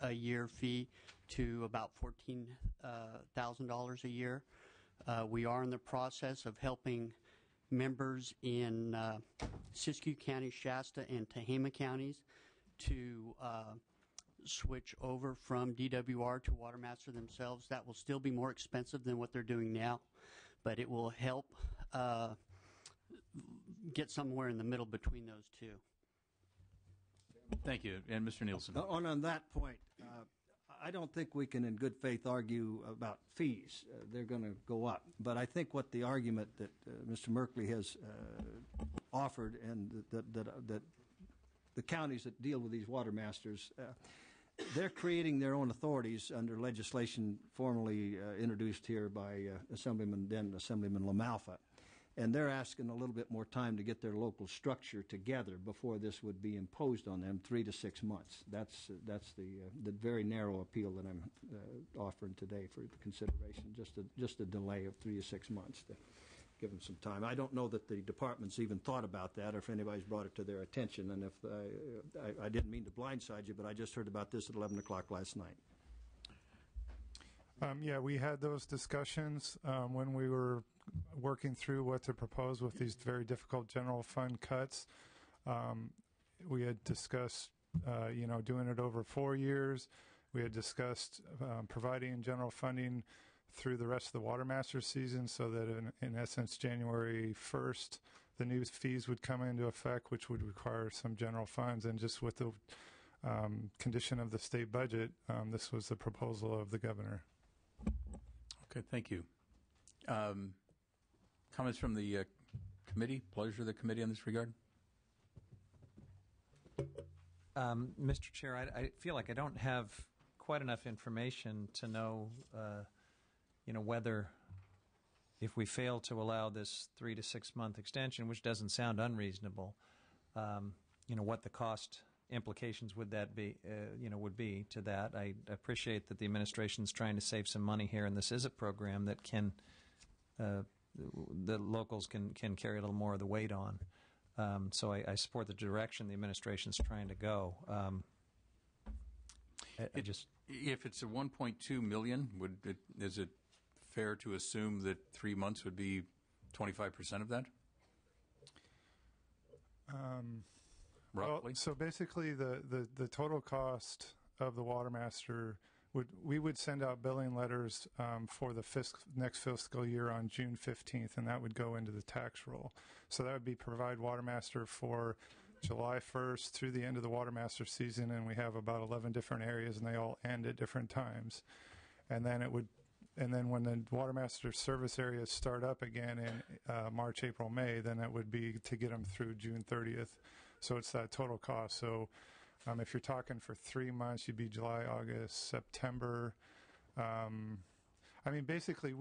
a year fee to about $14,000 a year. We are in the process of helping members in Siskiyou County, Shasta, and Tehama counties to switch over from DWR to Watermaster themselves. That will still be more expensive than what they're doing now, but it will help get somewhere in the middle between those two. Thank you. And Mr. Nielsen. On that point, I don't think we can in good faith argue about fees. They're going to go up. But I think what the argument that Mr. Merkley has offered, and that the counties that deal with these water masters, they're creating their own authorities under legislation formally introduced here by Assemblyman LaMalfa. And they're asking a little bit more time to get their local structure together before this would be imposed on them, 3 to 6 months. That's the very narrow appeal that I'm offering today for consideration, just a delay of 3 to 6 months to give them some time. I don't know that the department's even thought about that or if anybody's brought it to their attention. And if I didn't mean to blindside you, but I just heard about this at 11 o'clock last night. Yeah, we had those discussions when we were working through what to propose with these very difficult general fund cuts. We had discussed, doing it over 4 years. We had discussed providing general funding through the rest of the Watermaster season so that in essence January 1st the new fees would come into effect, which would require some general funds. And just with the condition of the state budget, this was the proposal of the governor. Okay, thank you. Comments from the committee? Pleasure of the committee on this regard? Mr. Chair, I feel like I don't have quite enough information to know, whether if we fail to allow this 3 to 6 month extension, which doesn't sound unreasonable, what the cost implications would that be, would be to that. I appreciate that the administration is trying to save some money here, and this is a program that can, the locals can carry a little more of the weight on. So I support the direction the administration is trying to go. If it's a 1.2 million, is it fair to assume that 3 months would be 25% of that? Roughly. Well, so basically, the total cost of the Watermaster we would send out billing letters for the next fiscal year on June 15th, and that would go into the tax roll. So that would be provide Watermaster for July 1st through the end of the Watermaster season, and we have about 11 different areas, and they all end at different times. And then when the Watermaster service areas start up again in March, April, May, then it would be to get them through June 30th. So it's that total cost. So if you're talking for 3 months, you'd be July, August, September. Basically,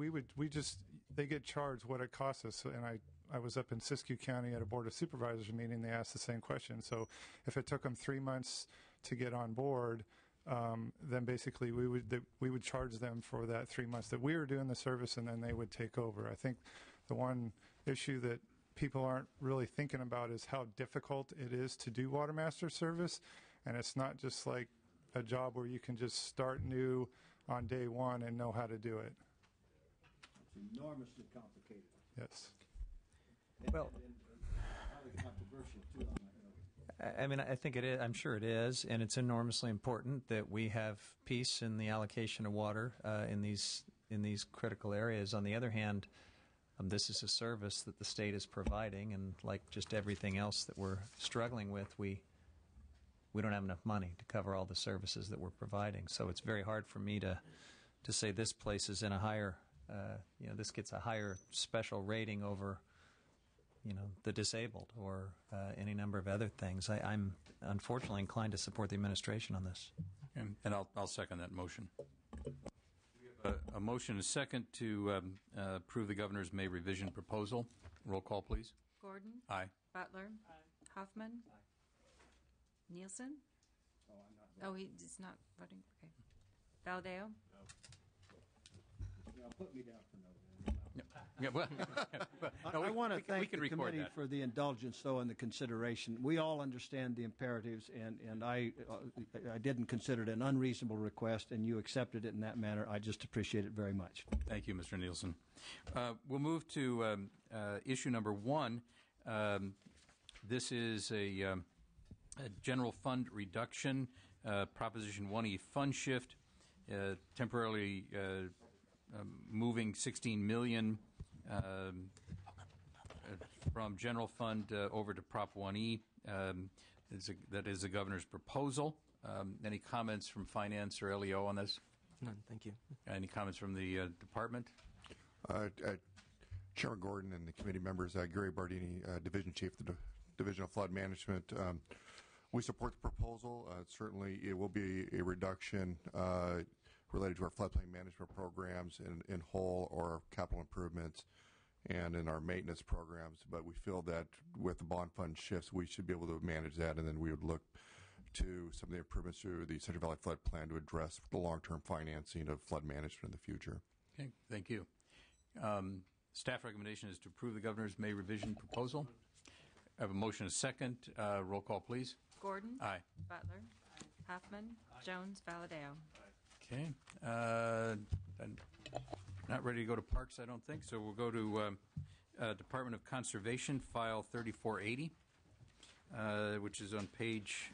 they get charged what it costs us. And I was up in Siskiyou County at a Board of Supervisors meeting. They asked the same question. So if it took them 3 months to get on board, then basically we would charge them for that 3 months that we were doing the service, and then they would take over. I think the one issue that people aren't really thinking about is how difficult it is to do Watermaster service, and it's not just like a job where you can just start new on day one and know how to do it. It's enormously complicated. Yes. Well, highly controversial too. I think it is. I'm sure it is, and it's enormously important that we have peace in the allocation of water in these critical areas. On the other hand, this is a service that the state is providing, and like just everything else that we're struggling with, we don't have enough money to cover all the services that we're providing. So it's very hard for me to say this place is in a higher, this gets a higher special rating over, the disabled or any number of other things. I'm unfortunately inclined to support the administration on this. And I'll second that motion. A motion and a second to approve the governor's May revision proposal. Roll call, please. Gordon? Aye. Butler? Aye. Hoffman? Aye. Nielsen? Oh, I'm not voting. He's not voting. Okay. Valadeo? No. Put me down for no. Yeah, well, no, I want to we thank can the record committee that. for the indulgence, though, and the consideration. We all understand the imperatives, and I didn't consider it an unreasonable request, and you accepted it in that manner. I just appreciate it very much. Thank you, Mr. Nielsen. We'll move to issue number 1. This is a general fund reduction, Proposition 1E fund shift, temporarily moving $16 million from general fund over to Prop 1E. That is the governor's proposal. Any comments from finance or LEO on this? None, thank you. Any comments from the department? Chairman Gordon and the committee members, Gary Bardini, Division Chief of the Division of Flood Management. We support the proposal. Certainly, it will be a reduction related to our floodplain management programs in whole or capital improvements and in our maintenance programs. But we feel that with the bond fund shifts, we should be able to manage that, and then we would look to some of the improvements through the Central Valley Flood Plan to address the long-term financing of flood management in the future. Okay, thank you. Staff recommendation is to approve the governor's May revision proposal. I have a motion and a second. Roll call, please. Gordon. Aye. Butler. Hoffman. Jones. Valadao. Okay. I'm not ready to go to Parks, I don't think, so we'll go to Department of Conservation, file 3480, which is on page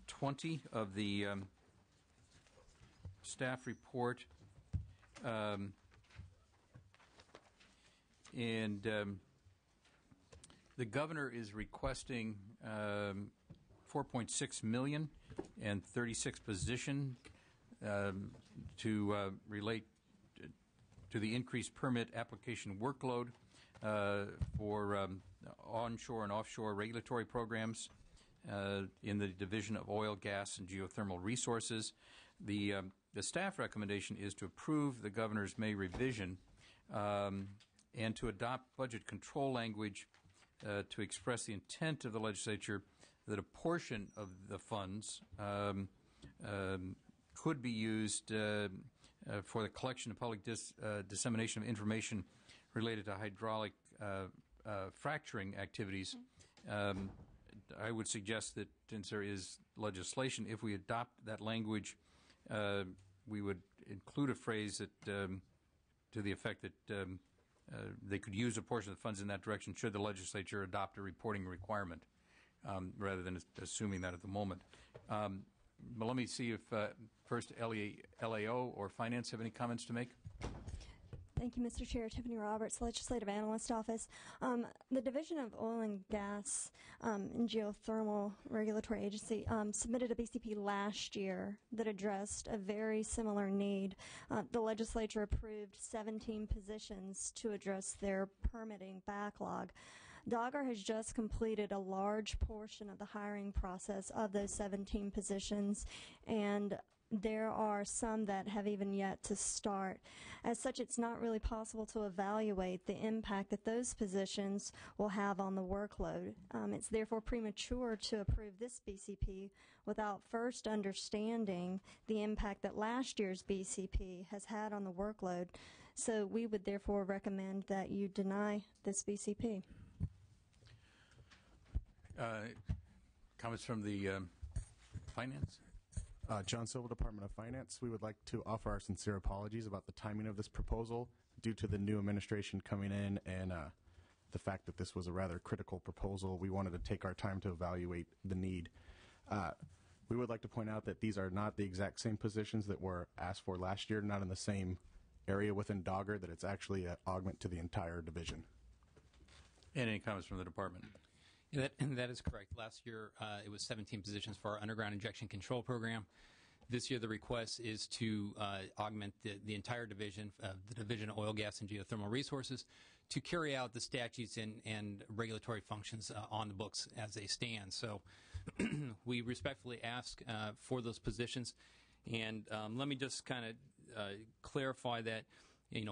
20 of the staff report. The governor is requesting $4.6 million and 36 positions to relate to the increased permit application workload for onshore and offshore regulatory programs in the Division of Oil, Gas, and Geothermal Resources. The staff recommendation is to approve the governor's May revision and to adopt budget control language to express the intent of the legislature that a portion of the funds could be used for the collection of public dissemination of information related to hydraulic fracturing activities. I would suggest that since there is legislation, if we adopt that language, we would include a phrase that to the effect that they could use a portion of the funds in that direction should the legislature adopt a reporting requirement, rather than assuming that at the moment. But let me see if first LAO or Finance have any comments to make. Thank you, Mr. Chair. Tiffany Roberts, Legislative Analyst Office. The Division of Oil and Gas and Geothermal Regulatory Agency submitted a BCP last year that addressed a very similar need. The legislature approved 17 positions to address their permitting backlog. DOGGR has just completed a large portion of the hiring process of those 17 positions, and there are some that have even yet to start. As such, it's not really possible to evaluate the impact that those positions will have on the workload. It's therefore premature to approve this BCP without first understanding the impact that last year's BCP has had on the workload. So we would therefore recommend that you deny this BCP. Comments from the Finance? John Silva, Department of Finance. We would like to offer our sincere apologies about the timing of this proposal due to the new administration coming in and the fact that this was a rather critical proposal. We wanted to take our time to evaluate the need. We would like to point out that these are not the exact same positions that were asked for last year, not in the same area within DOGGR, that it's actually an augment to the entire division. And any comments from the department? Yeah, that is correct. Last year, it was 17 positions for our underground injection control program. This year, the request is to augment the entire division, the Division of Oil, Gas, and Geothermal Resources, to carry out the statutes and regulatory functions on the books as they stand. So we respectfully ask for those positions. And let me just kind of clarify that.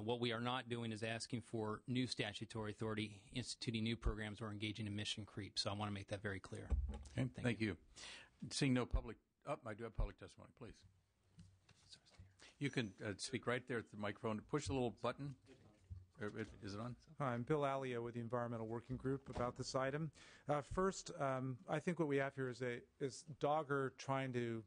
What we are not doing is asking for new statutory authority, instituting new programs, or engaging in mission creep. So I want to make that very clear. Okay, thank you. Seeing no public, I do have public testimony, please. You can speak right there at the microphone. Push the little button. Is it on? Hi, I'm Bill Alio with the Environmental Working Group about this item. First, I think what we have here is Dogger trying to.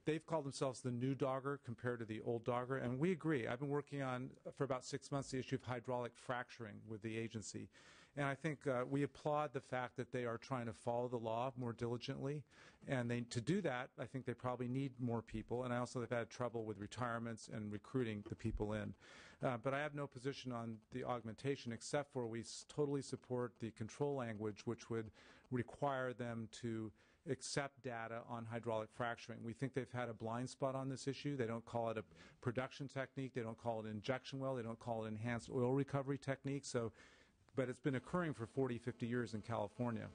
They've called themselves the new Dogger compared to the old Dogger, and we agree. I've been working on, for about 6 months, the issue of hydraulic fracturing with the agency. And I think we applaud the fact that they are trying to follow the law more diligently. And to do that, I think they probably need more people. And I also have had trouble with retirements and recruiting the people in. But I have no position on the augmentation except for we totally support the control language, which would require them to accept data on hydraulic fracturing. We think they've had a blind spot on this issue. They don't call it a production technique. They don't call it injection well. They don't call it enhanced oil recovery technique. But it's been occurring for 40, 50 years in California.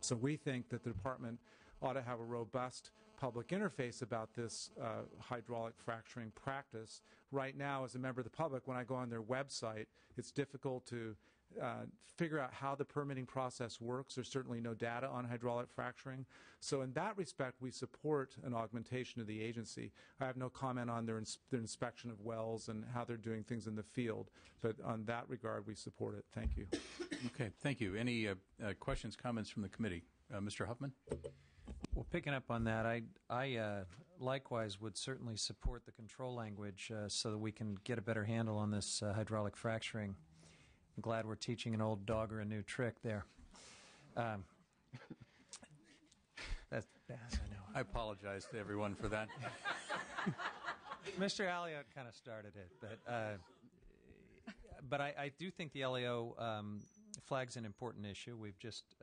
So we think that the department ought to have a robust public interface about this hydraulic fracturing practice. Right now, as a member of the public, when I go on their website, it's difficult to figure out how the permitting process works. There's certainly no data on hydraulic fracturing. So in that respect, we support an augmentation of the agency. I have no comment on their inspection of wells and how they're doing things in the field. But on that regard, we support it. Thank you. Okay, thank you. Any questions, comments from the committee? Mr. Huffman? Well, picking up on that, I likewise would certainly support the control language so that we can get a better handle on this hydraulic fracturing. I'm glad we're teaching an old Dogger a new trick there. That's bad, I know. I apologize to everyone for that. Mr. Alliot kind of started it, but I do think the LAO flags an important issue. We've just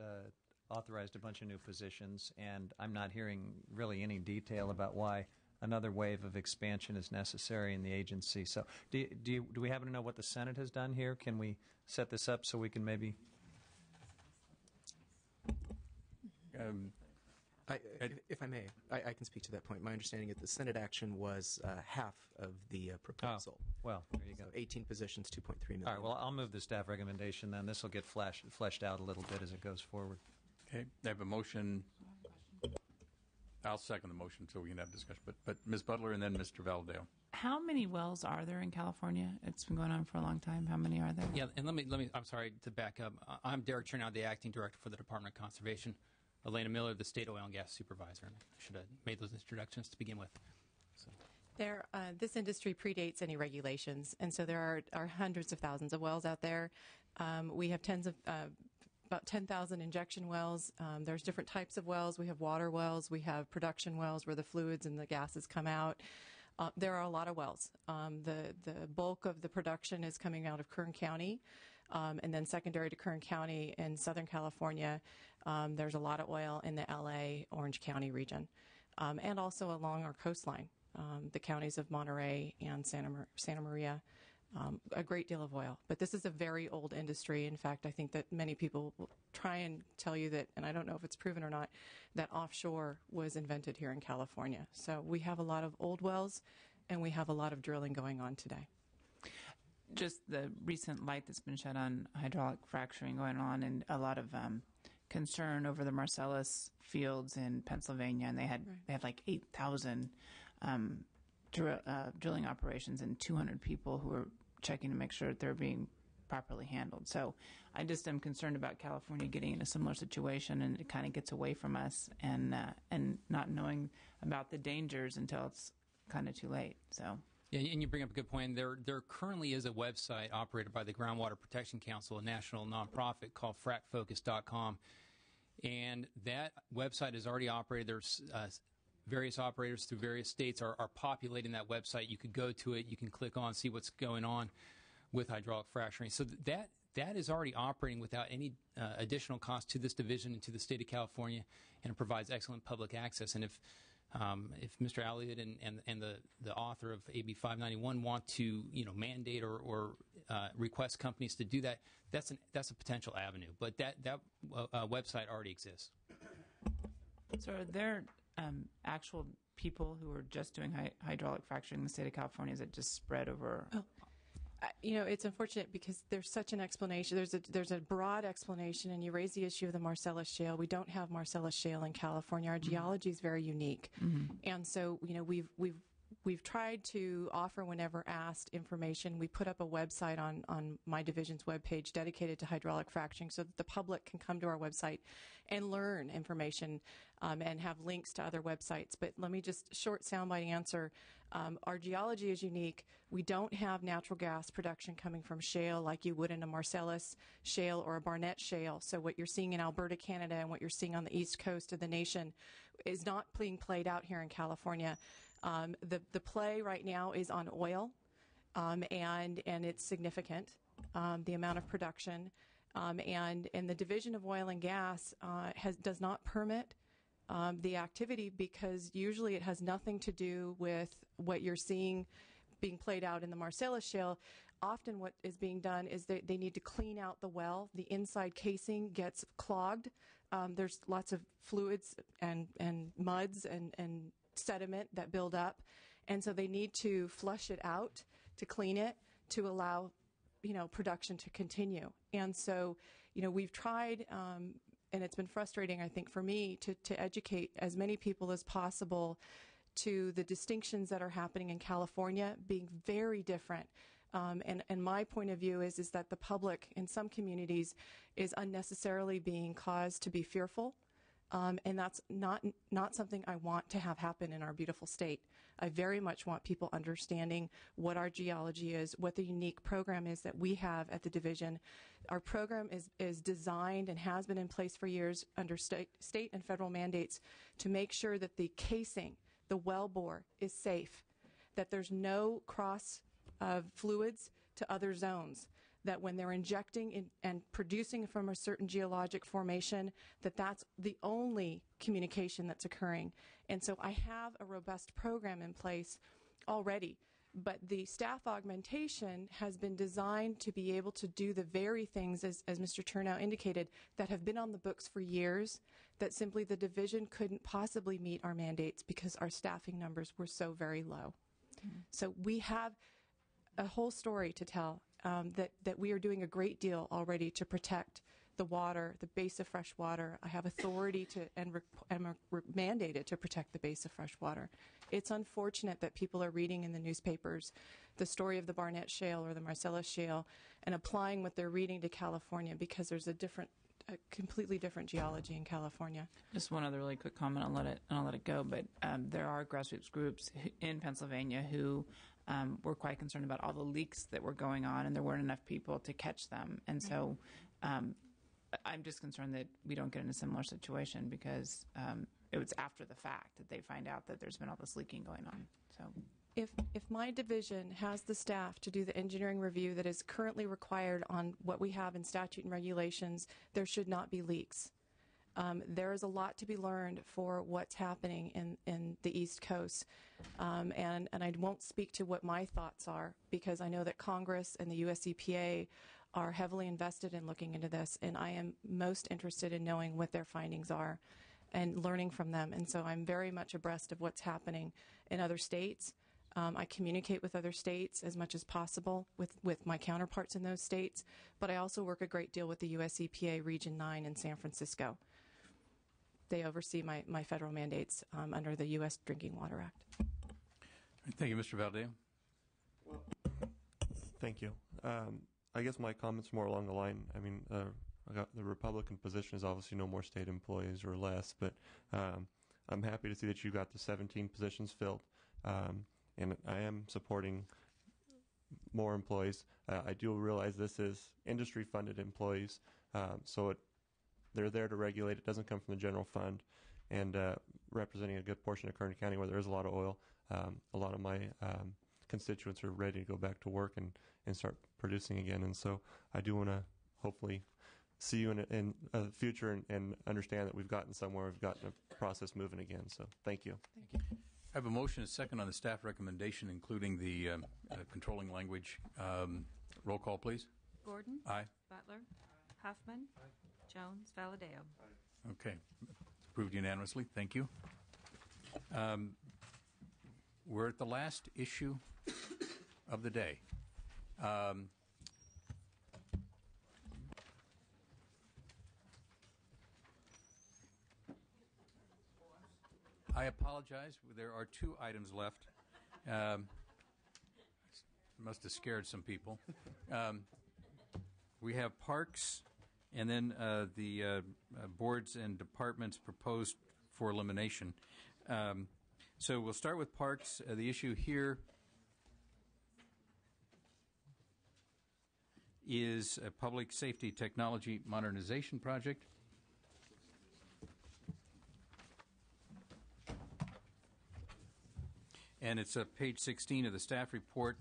authorized a bunch of new positions, and I'm not hearing really any detail about why another wave of expansion is necessary in the agency. So do we happen to know what the Senate has done here? Can we set this up so we can maybe... If I may, I can speak to that point. My understanding is the Senate action was half of the proposal. Oh, well, there you go. 18 positions, $2.3 million. All right, well, I'll move the staff recommendation then. This will get fleshed out a little bit as it goes forward. Okay, I have a motion. I'll second the motion so we can have discussion. But Ms. Butler and then Mr. Valadeo. How many wells are there in California? It's been going on for a long time. How many are there? Yeah, and let me. I'm sorry to back up. I'm Derek Chernow, the acting director for the Department of Conservation. Elena Miller, the state oil and gas supervisor. And I should have made those introductions to begin with. So. This industry predates any regulations, and so there are hundreds of thousands of wells out there. We have about 10,000 injection wells. There's different types of wells. We have water wells. We have production wells where the fluids and the gases come out. There are a lot of wells. The bulk of the production is coming out of Kern County, and then secondary to Kern County in Southern California, there's a lot of oil in the LA, Orange County region, and also along our coastline, the counties of Monterey and Santa Maria. A great deal of oil. But this is a very old industry. In fact, I think that many people will try and tell you that, and I don't know if it's proven or not, that offshore was invented here in California. So we have a lot of old wells, and we have a lot of drilling going on today. Just the recent light that's been shed on hydraulic fracturing going on, and a lot of concern over the Marcellus fields in Pennsylvania, and they have like 8,000 drilling operations and 200 people who are checking to make sure that they're being properly handled. So I just am concerned about California getting in a similar situation, and it kind of gets away from us and not knowing about the dangers until it's kind of too late. So. Yeah, and you bring up a good point. There currently is a website operated by the Groundwater Protection Council, a national nonprofit called fracfocus.com, and that website is already operated. There's various operators through various states are populating that website. You could go to it. You can click on, see what's going on with hydraulic fracturing. So that is already operating without any additional cost to this division and to the state of California, and it provides excellent public access. And if Mr. Alliot and the author of AB 591 want to mandate or request companies to do that, that's a potential avenue. But that website already exists. So are there actual people who are just doing hydraulic fracturing in the state of California? Is it just spread over? Oh. It's unfortunate because there's such an explanation. There's a broad explanation, and you raise the issue of the Marcellus Shale. We don't have Marcellus Shale in California. Our geology is very unique, and so we We've tried to offer, whenever asked, information. We put up a website on my division's webpage dedicated to hydraulic fracturing so that the public can come to our website and learn information and have links to other websites. But let me just short soundbite answer. Our geology is unique. We don't have natural gas production coming from shale like you would in a Marcellus shale or a Barnett shale. So what you're seeing in Alberta, Canada, and what you're seeing on the east coast of the nation is not being played out here in California. The play right now is on oil, and it's significant, the amount of production. And the Division of Oil and Gas does not permit the activity because usually it has nothing to do with what you're seeing being played out in the Marcellus shale. Often what is being done is they need to clean out the well. The inside casing gets clogged. There's lots of fluids and muds and sediment that build up. And so they need to flush it out to clean it to allow, production to continue. And so, we've tried, and it's been frustrating, I think, for me to educate as many people as possible to the distinctions that are happening in California being very different. And my point of view is that the public in some communities is unnecessarily being caused to be fearful. And that's not something I want to have happen in our beautiful state. I very much want people understanding what our geology is, what the unique program is that we have at the division. Our program is designed and has been in place for years under state and federal mandates to make sure that the casing, the wellbore, is safe, that there's no cross of fluids to other zones, that when they're injecting and producing from a certain geologic formation, that's the only communication that's occurring. And so I have a robust program in place already, but the staff augmentation has been designed to be able to do the very things, as Mr. Turnow indicated, that have been on the books for years, that simply the division couldn't possibly meet our mandates because our staffing numbers were so very low. Mm-hmm. So we have a whole story to tell. That we are doing a great deal already to protect the water, the base of fresh water. I have authority to and mandated to protect the base of fresh water. It's unfortunate that people are reading in the newspapers the story of the Barnett Shale or the Marcellus Shale and applying what they're reading to California because there's a completely different geology in California. Just one other really quick comment, I'll let it go. But there are grassroots groups in Pennsylvania who were quite concerned about all the leaks that were going on, and there weren't enough people to catch them. And so I'm just concerned that we don't get in a similar situation because it was after the fact that they find out that there's been all this leaking going on. So if my division has the staff to do the engineering review that is currently required on what we have in statute and regulations, there should not be leaks. There is a lot to be learned for what's happening in the East Coast. And I won't speak to what my thoughts are because I know that Congress and the US EPA are heavily invested in looking into this, and I am most interested in knowing what their findings are and learning from them. And so I'm very much abreast of what's happening in other states. I communicate with other states as much as possible with my counterparts in those states, but I also work a great deal with the US EPA Region 9 in San Francisco. They oversee my federal mandates under the U.S. Drinking Water Act. Thank you, Mr. Valdea. Well, thank you. I guess my comments more along the line. I mean, the Republican position is obviously no more state employees or less, but I'm happy to see that you got the 17 positions filled, and I am supporting more employees. I do realize this is industry-funded employees, so they're there to regulate. It doesn't come from the general fund, and representing a good portion of Kern County where there is a lot of oil. A lot of my constituents are ready to go back to work and start producing again. And so I do want to hopefully see you in the future and understand that we've gotten somewhere, we've gotten a process moving again. So thank you. Thank you. I have a motion, a second on the staff recommendation, including the controlling language. Roll call, please. Gordon? Aye. Butler? Huffman? Aye. Jones? Valadeo? Okay. Approved unanimously. Thank you. We're at the last issue of the day. I apologize. There are 2 items left, Must have scared some people. We have parks, and then the boards and departments proposed for elimination. So we'll start with parks. The issue here is a public safety technology modernization project. And it's page 16 of the staff report.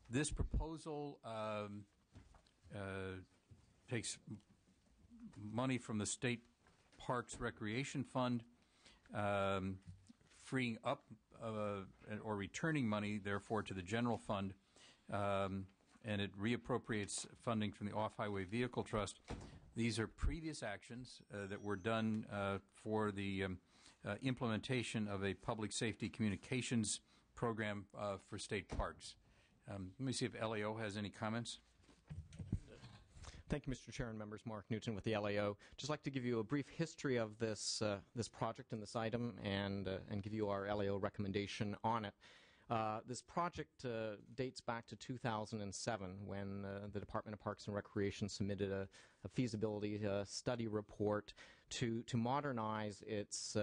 This proposal takes money from the State Parks Recreation Fund, freeing up or returning money, therefore, to the general fund, and it reappropriates funding from the Off-Highway Vehicle Trust. These are previous actions that were done for the implementation of a public safety communications program for state parks. Let me see if LAO has any comments. Thank you, Mr. Chair and members. Mark Newton with the LAO. Just like to give you a brief history of this project and this item, and give you our LAO recommendation on it. This project dates back to 2007 when the Department of Parks and Recreation submitted a feasibility study report to modernize its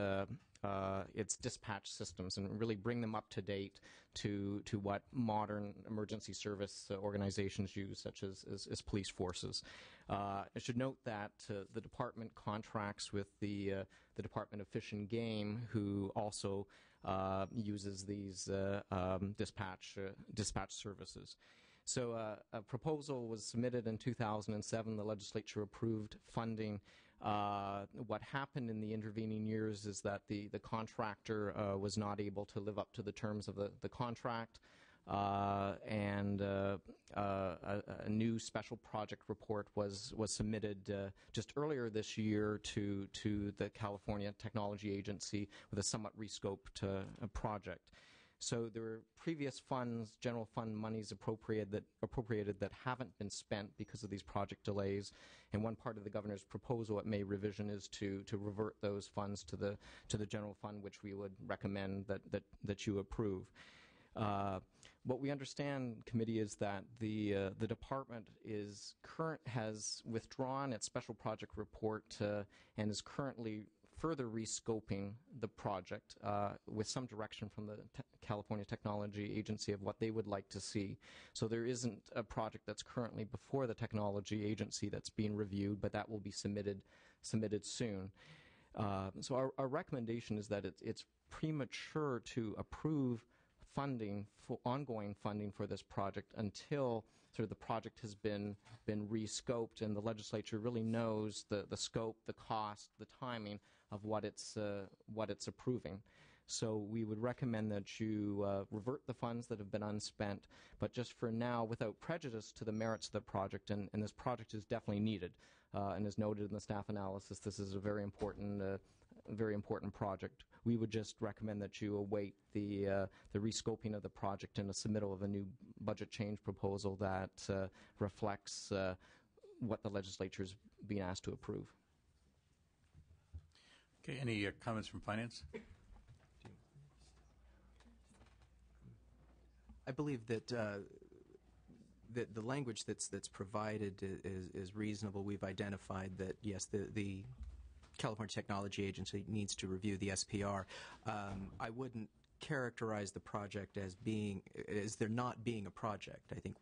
dispatch systems and really bring them up to date to what modern emergency service organizations use, such as police forces. I should note that the department contracts with the Department of Fish and Game, who also uses these dispatch services. So a proposal was submitted in 2007. The legislature approved funding. What happened in the intervening years is that the contractor was not able to live up to the terms of the contract, and a new special project report was submitted just earlier this year to the California Technology Agency with a somewhat rescoped project. So there were previous funds, general fund monies appropriated that haven't been spent because of these project delays. And one part of the governor's proposal at May revision is to revert those funds to the general fund, which we would recommend that you approve. What we understand, committee, is that the department has withdrawn its special project report and is currently further rescoping the project with some direction from the California Technology Agency of what they would like to see. So there isn't a project that's currently before the Technology Agency that's being reviewed, but that will be submitted soon. So our recommendation is that it's premature to approve ongoing funding for this project until sort of the project has been rescoped and the legislature really knows the scope, the cost, the timing of what it's approving. So we would recommend that you revert the funds that have been unspent, but just for now, without prejudice to the merits of the project, and this project is definitely needed, and as noted in the staff analysis, this is a very important project. We would just recommend that you await the rescoping of the project and a submittal of a new budget change proposal that reflects what the legislature is being asked to approve. Okay, any comments from finance? I believe that the language that's provided is reasonable. We've identified that, yes, the California Technology Agency needs to review the SPR. I wouldn't characterize the project as there not being a project. I think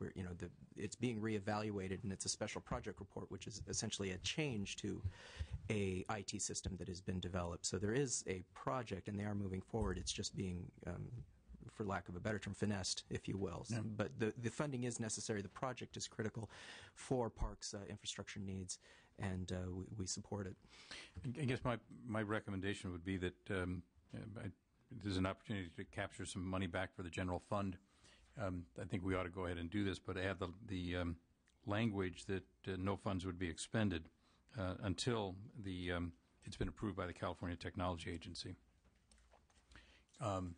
it's being reevaluated, and it's a special project report, which is essentially a change to a IT system that has been developed. So there is a project, and they are moving forward. It's just being, for lack of a better term, finessed, if you will. Yeah. But the funding is necessary. The project is critical for parks' infrastructure needs, and we support it. I guess my recommendation would be that there's an opportunity to capture some money back for the general fund. I think we ought to go ahead and do this, but add the language that no funds would be expended until it's been approved by the California Technology Agency. And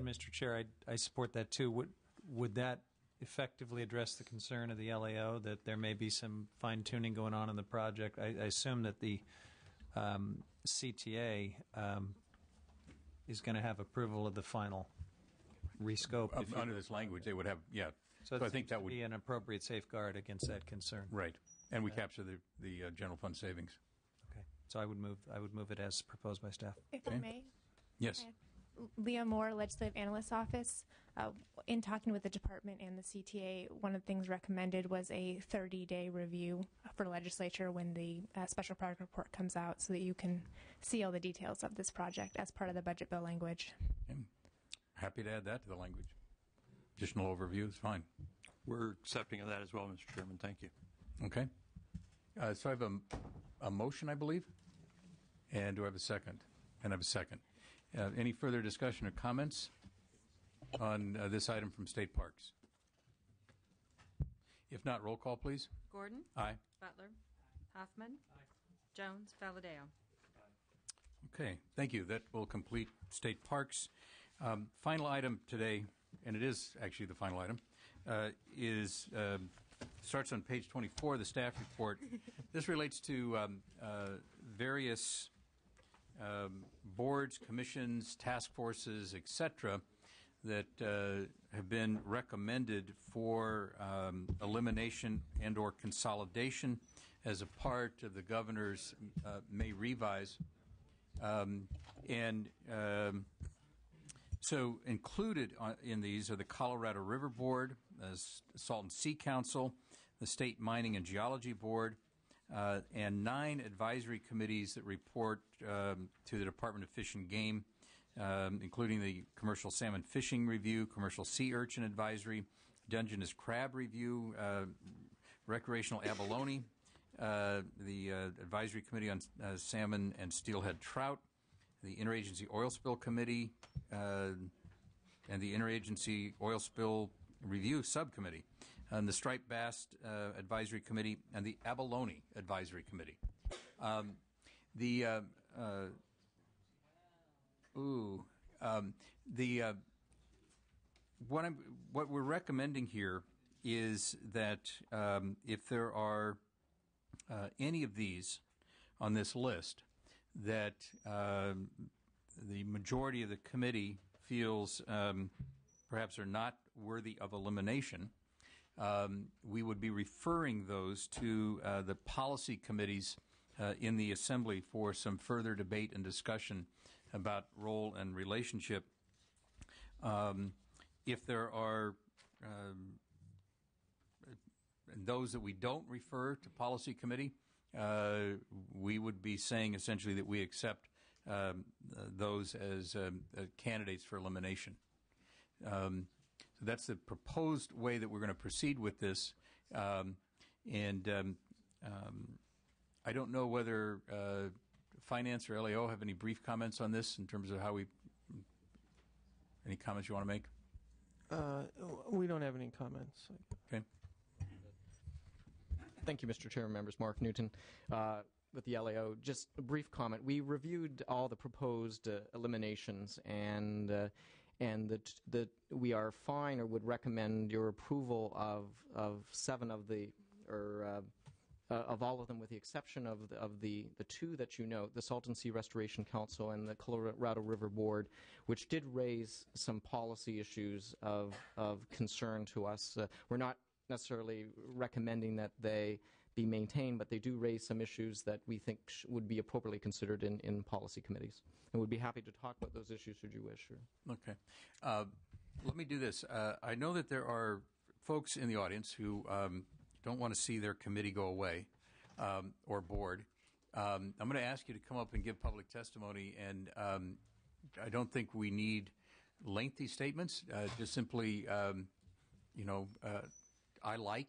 Mr. Chair, I support that too. Would that effectively address the concern of the LAO that there may be some fine-tuning going on in the project? I assume that the CTA is going to have approval of the final rescope. Under this language, they would have, yeah. So I think that would be an appropriate safeguard against that concern. Right. And we capture the general fund savings. Okay. So I would move it as proposed by staff. If I may. Yes. Leah Moore, Legislative Analyst Office. In talking with the department and the CTA, one of the things recommended was a 30-day review for legislature when the special project report comes out so that you can see all the details of this project as part of the budget bill language. I'm happy to add that to the language. Additional overview is fine. We're accepting of that as well, Mr. Chairman. Thank you. Okay. So I have a motion, I believe. And do I have a second? And I have a second. Any further discussion or comments on this item from State Parks? If not, roll call, please. Gordon? Aye. Butler? Hoffman? Jones? Valadao? Okay, thank you. That will complete State Parks. Final item today, and it is actually the final item, starts on page 24 of the staff report. This relates to various boards, commissions, task forces, etc., that have been recommended for elimination and or consolidation as a part of the governor's May revise. So included in these are the Colorado River Board, the Salton Sea Council, the State Mining and Geology Board, and 9 advisory committees that report to the Department of Fish and Game, including the Commercial Salmon Fishing Review, Commercial Sea Urchin Advisory, Dungeness Crab Review, Recreational Abalone, the Advisory Committee on Salmon and Steelhead Trout, the Interagency Oil Spill Committee, and the Interagency Oil Spill Review Subcommittee, and the Striped Bass Advisory Committee, and the Abalone Advisory Committee. What we're recommending here is that if there are any of these on this list that the majority of the committee feels perhaps are not worthy of elimination, we would be referring those to the policy committees in the Assembly for some further debate and discussion about role and relationship. If there are those that we don't refer to policy committee, we would be saying essentially that we accept those as candidates for elimination. So that's the proposed way that we're going to proceed with this. I don't know whether Finance or LAO have any brief comments on this in terms of how we, any comments you want to make? We don't have any comments. Okay. Thank you, Mr. Chairman, members. Mark Newton with the LAO. Just a brief comment. We reviewed all the proposed eliminations, and that we are fine or would recommend your approval of 7 of the, or of all of them, with the exception of the 2 that you note, the Salton Sea Restoration Council and the Colorado River Board, which did raise some policy issues of concern to us. We're not necessarily recommending that they be maintained, but they do raise some issues that we think would be appropriately considered in policy committees. And we'd be happy to talk about those issues should you wish. Or. Okay. Let me do this. I know that there are folks in the audience who don't want to see their committee go away or board. I'm going to ask you to come up and give public testimony, and I don't think we need lengthy statements. Just simply, I like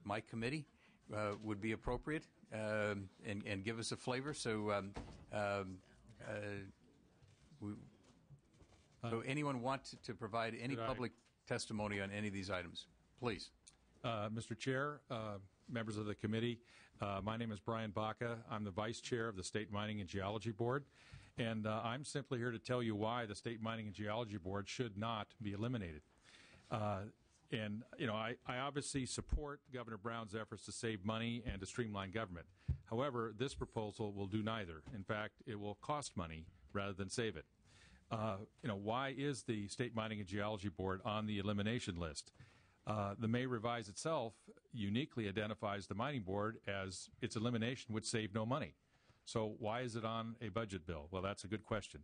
my committee would be appropriate and give us a flavor. So, so anyone want to provide any public testimony on any of these items, please. Mr. Chair, members of the committee, my name is Brian Baca. I'm the Vice Chair of the State Mining and Geology Board, and I'm simply here to tell you why the State Mining and Geology Board should not be eliminated. And, I obviously support Governor Brown's efforts to save money and to streamline government. However, this proposal will do neither. In fact, it will cost money rather than save it. Why is the State Mining and Geology Board on the elimination list? The May Revise itself uniquely identifies the Mining Board as its elimination would save no money. So why is it on a budget bill? Well, that's a good question.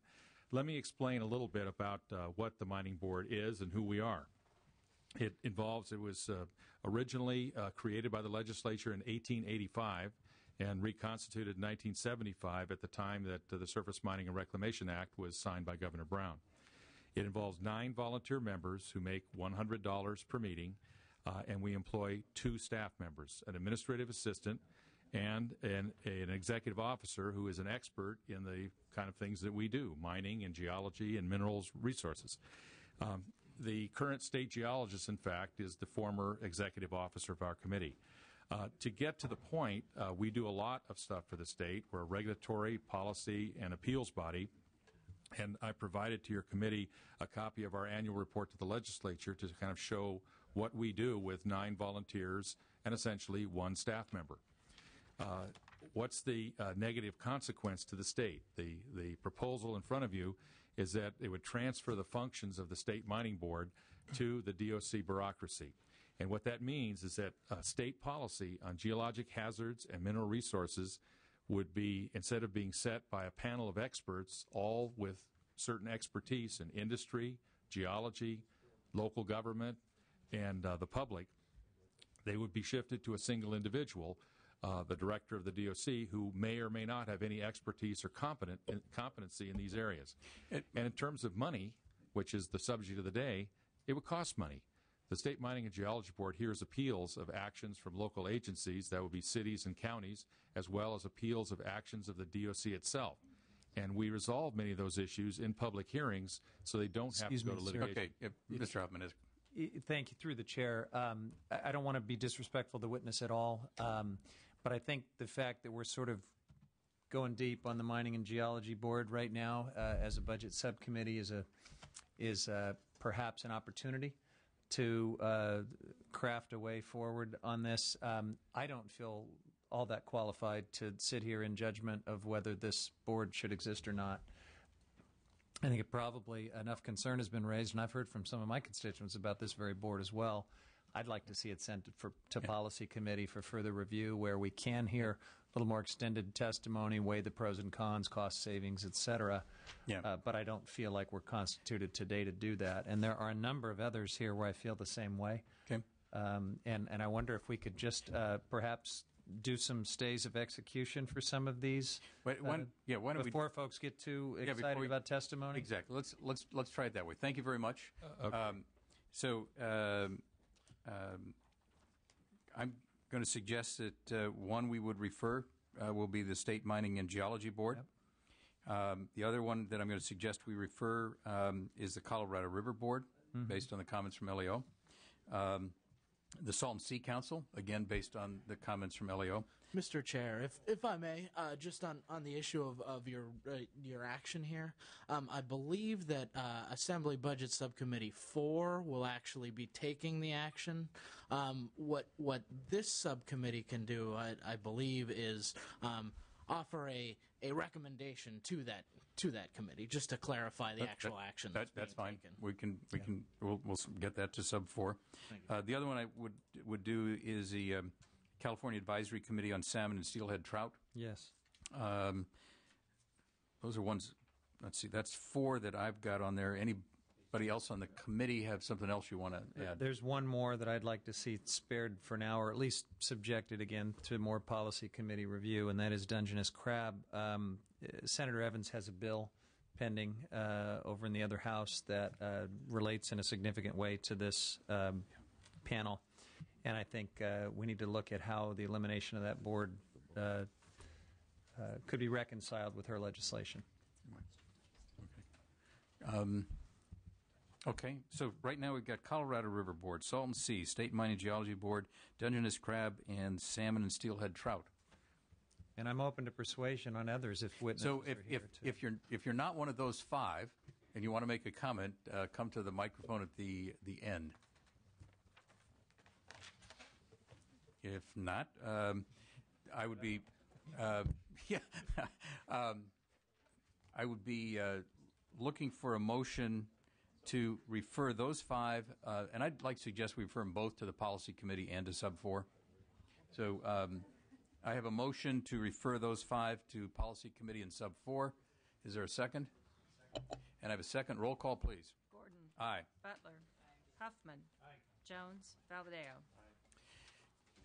Let me explain a little bit about what the Mining Board is and who we are. It was originally created by the legislature in 1885 and reconstituted in 1975 at the time that the Surface Mining and Reclamation Act was signed by Governor Brown. It involves 9 volunteer members who make $100 per meeting, and we employ 2 staff members, an administrative assistant and an executive officer who is an expert in the kind of things that we do, mining and geology and minerals resources. The current state geologist, in fact, is the former executive officer of our committee. To get to the point, we do a lot of stuff for the state. We're a regulatory, policy, and appeals body. And I provided to your committee a copy of our annual report to the legislature to kind of show what we do with 9 volunteers and essentially 1 staff member. What's the negative consequence to the state? The proposal in front of you is that it would transfer the functions of the State Mining Board to the DOC bureaucracy. And what that means is that state policy on geologic hazards and mineral resources would be, instead of being set by a panel of experts, all with certain expertise in industry, geology, local government, and the public, they would be shifted to a single individual, the director of the DOC, who may or may not have any expertise or competency in these areas. And in terms of money, which is the subject of the day, it would cost money. The State Mining and Geology Board hears appeals of actions from local agencies, that would be cities and counties, as well as appeals of actions of the DOC itself. And we resolve many of those issues in public hearings so they don't have to go to litigation. Okay, Mr. Hoffman is. Thank you, through the chair. I don't want to be disrespectful to the witness at all, but I think the fact that we're sort of going deep on the Mining and Geology Board right now as a budget subcommittee is perhaps an opportunity to craft a way forward on this. I don't feel all that qualified to sit here in judgment of whether this board should exist or not. I think it probably enough concern has been raised, and I've heard from some of my constituents about this very board as well. I'd like to see it sent to policy committee for further review, where we can hear a little more extended testimony, weigh the pros and cons, cost savings, et cetera. But I don't feel like we're constituted today to do that. And there are a number of others here where I feel the same way. Okay. And I wonder if we could just perhaps do some stays of execution for some of these before folks get too excited about testimony. Exactly. Let's try it that way. Thank you very much. Okay. I'm going to suggest that one we would refer will be the State Mining and Geology Board. Yep. The other one that I'm going to suggest we refer is the Colorado River Board, based on the comments from LAO. The Salton Sea Council, again, based on the comments from LAO. Mr. Chair, if I may, just on the issue of your action here, I believe that Assembly Budget Subcommittee 4 will actually be taking the action. What this subcommittee can do, I believe, is offer a recommendation to that committee, just to clarify the actual action. That's fine. Taken. We'll get that to sub 4. The other one I would do is the California Advisory Committee on Salmon and Steelhead Trout. Yes. Those are ones. Let's see. That's 4 that I've got on there. Anybody else on the committee have something else you want to add? There's one more that I'd like to see spared for now, or at least subjected again to more policy committee review, and that is Dungeness crab. Senator Evans has a bill pending over in the other house that relates in a significant way to this panel, and I think we need to look at how the elimination of that board could be reconciled with her legislation. Okay, so right now we've got Colorado River Board, Salton Sea, State Mining Geology Board, Dungeness crab, and salmon and steelhead trout. And I'm open to persuasion on others if witnesses are here too. if you're not one of those 5 and you want to make a comment, come to the microphone at the end. If not, I would be, I would be looking for a motion to refer those 5, and I'd like to suggest we refer them both to the Policy Committee and to Sub 4. So I have a motion to refer those 5 to Policy Committee and Sub 4. Is there a second? And I have a second. Roll call, please. Gordon. Aye. Butler. Huffman. Jones. Valverdeo.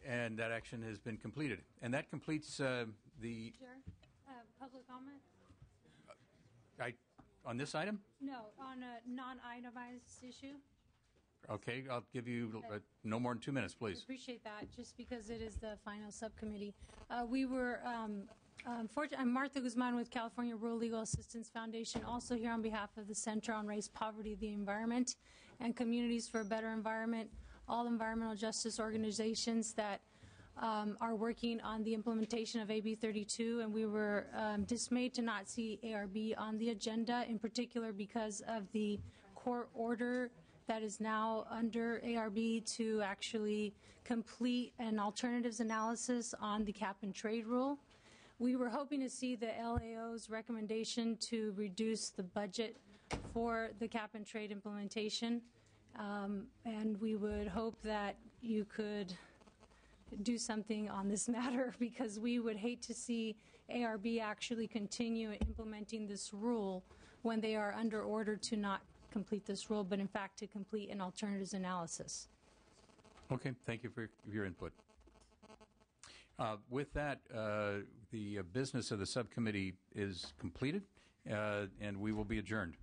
And that action has been completed. And that completes the... Chair, public comment? On this item? No, on a non-itemized issue. Okay, I'll give you no more than 2 minutes, I please. appreciate that, just because it is the final subcommittee. We were, I'm Martha Guzman with California Rural Legal Assistance Foundation, also here on behalf of the Center on Race, Poverty, the Environment, and Communities for a Better Environment, all environmental justice organizations that are working on the implementation of AB 32, and we were dismayed to not see ARB on the agenda, in particular because of the court order that is now under ARB to actually complete an alternatives analysis on the cap and trade rule. We were hoping to see the LAO's recommendation to reduce the budget for the cap and trade implementation, and we would hope that you could do something on this matter, because we would hate to see ARB actually continue implementing this rule when they are under order to not complete this rule, but in fact to complete an alternatives analysis. Okay, thank you for your input. With that, the business of the subcommittee is completed, and we will be adjourned.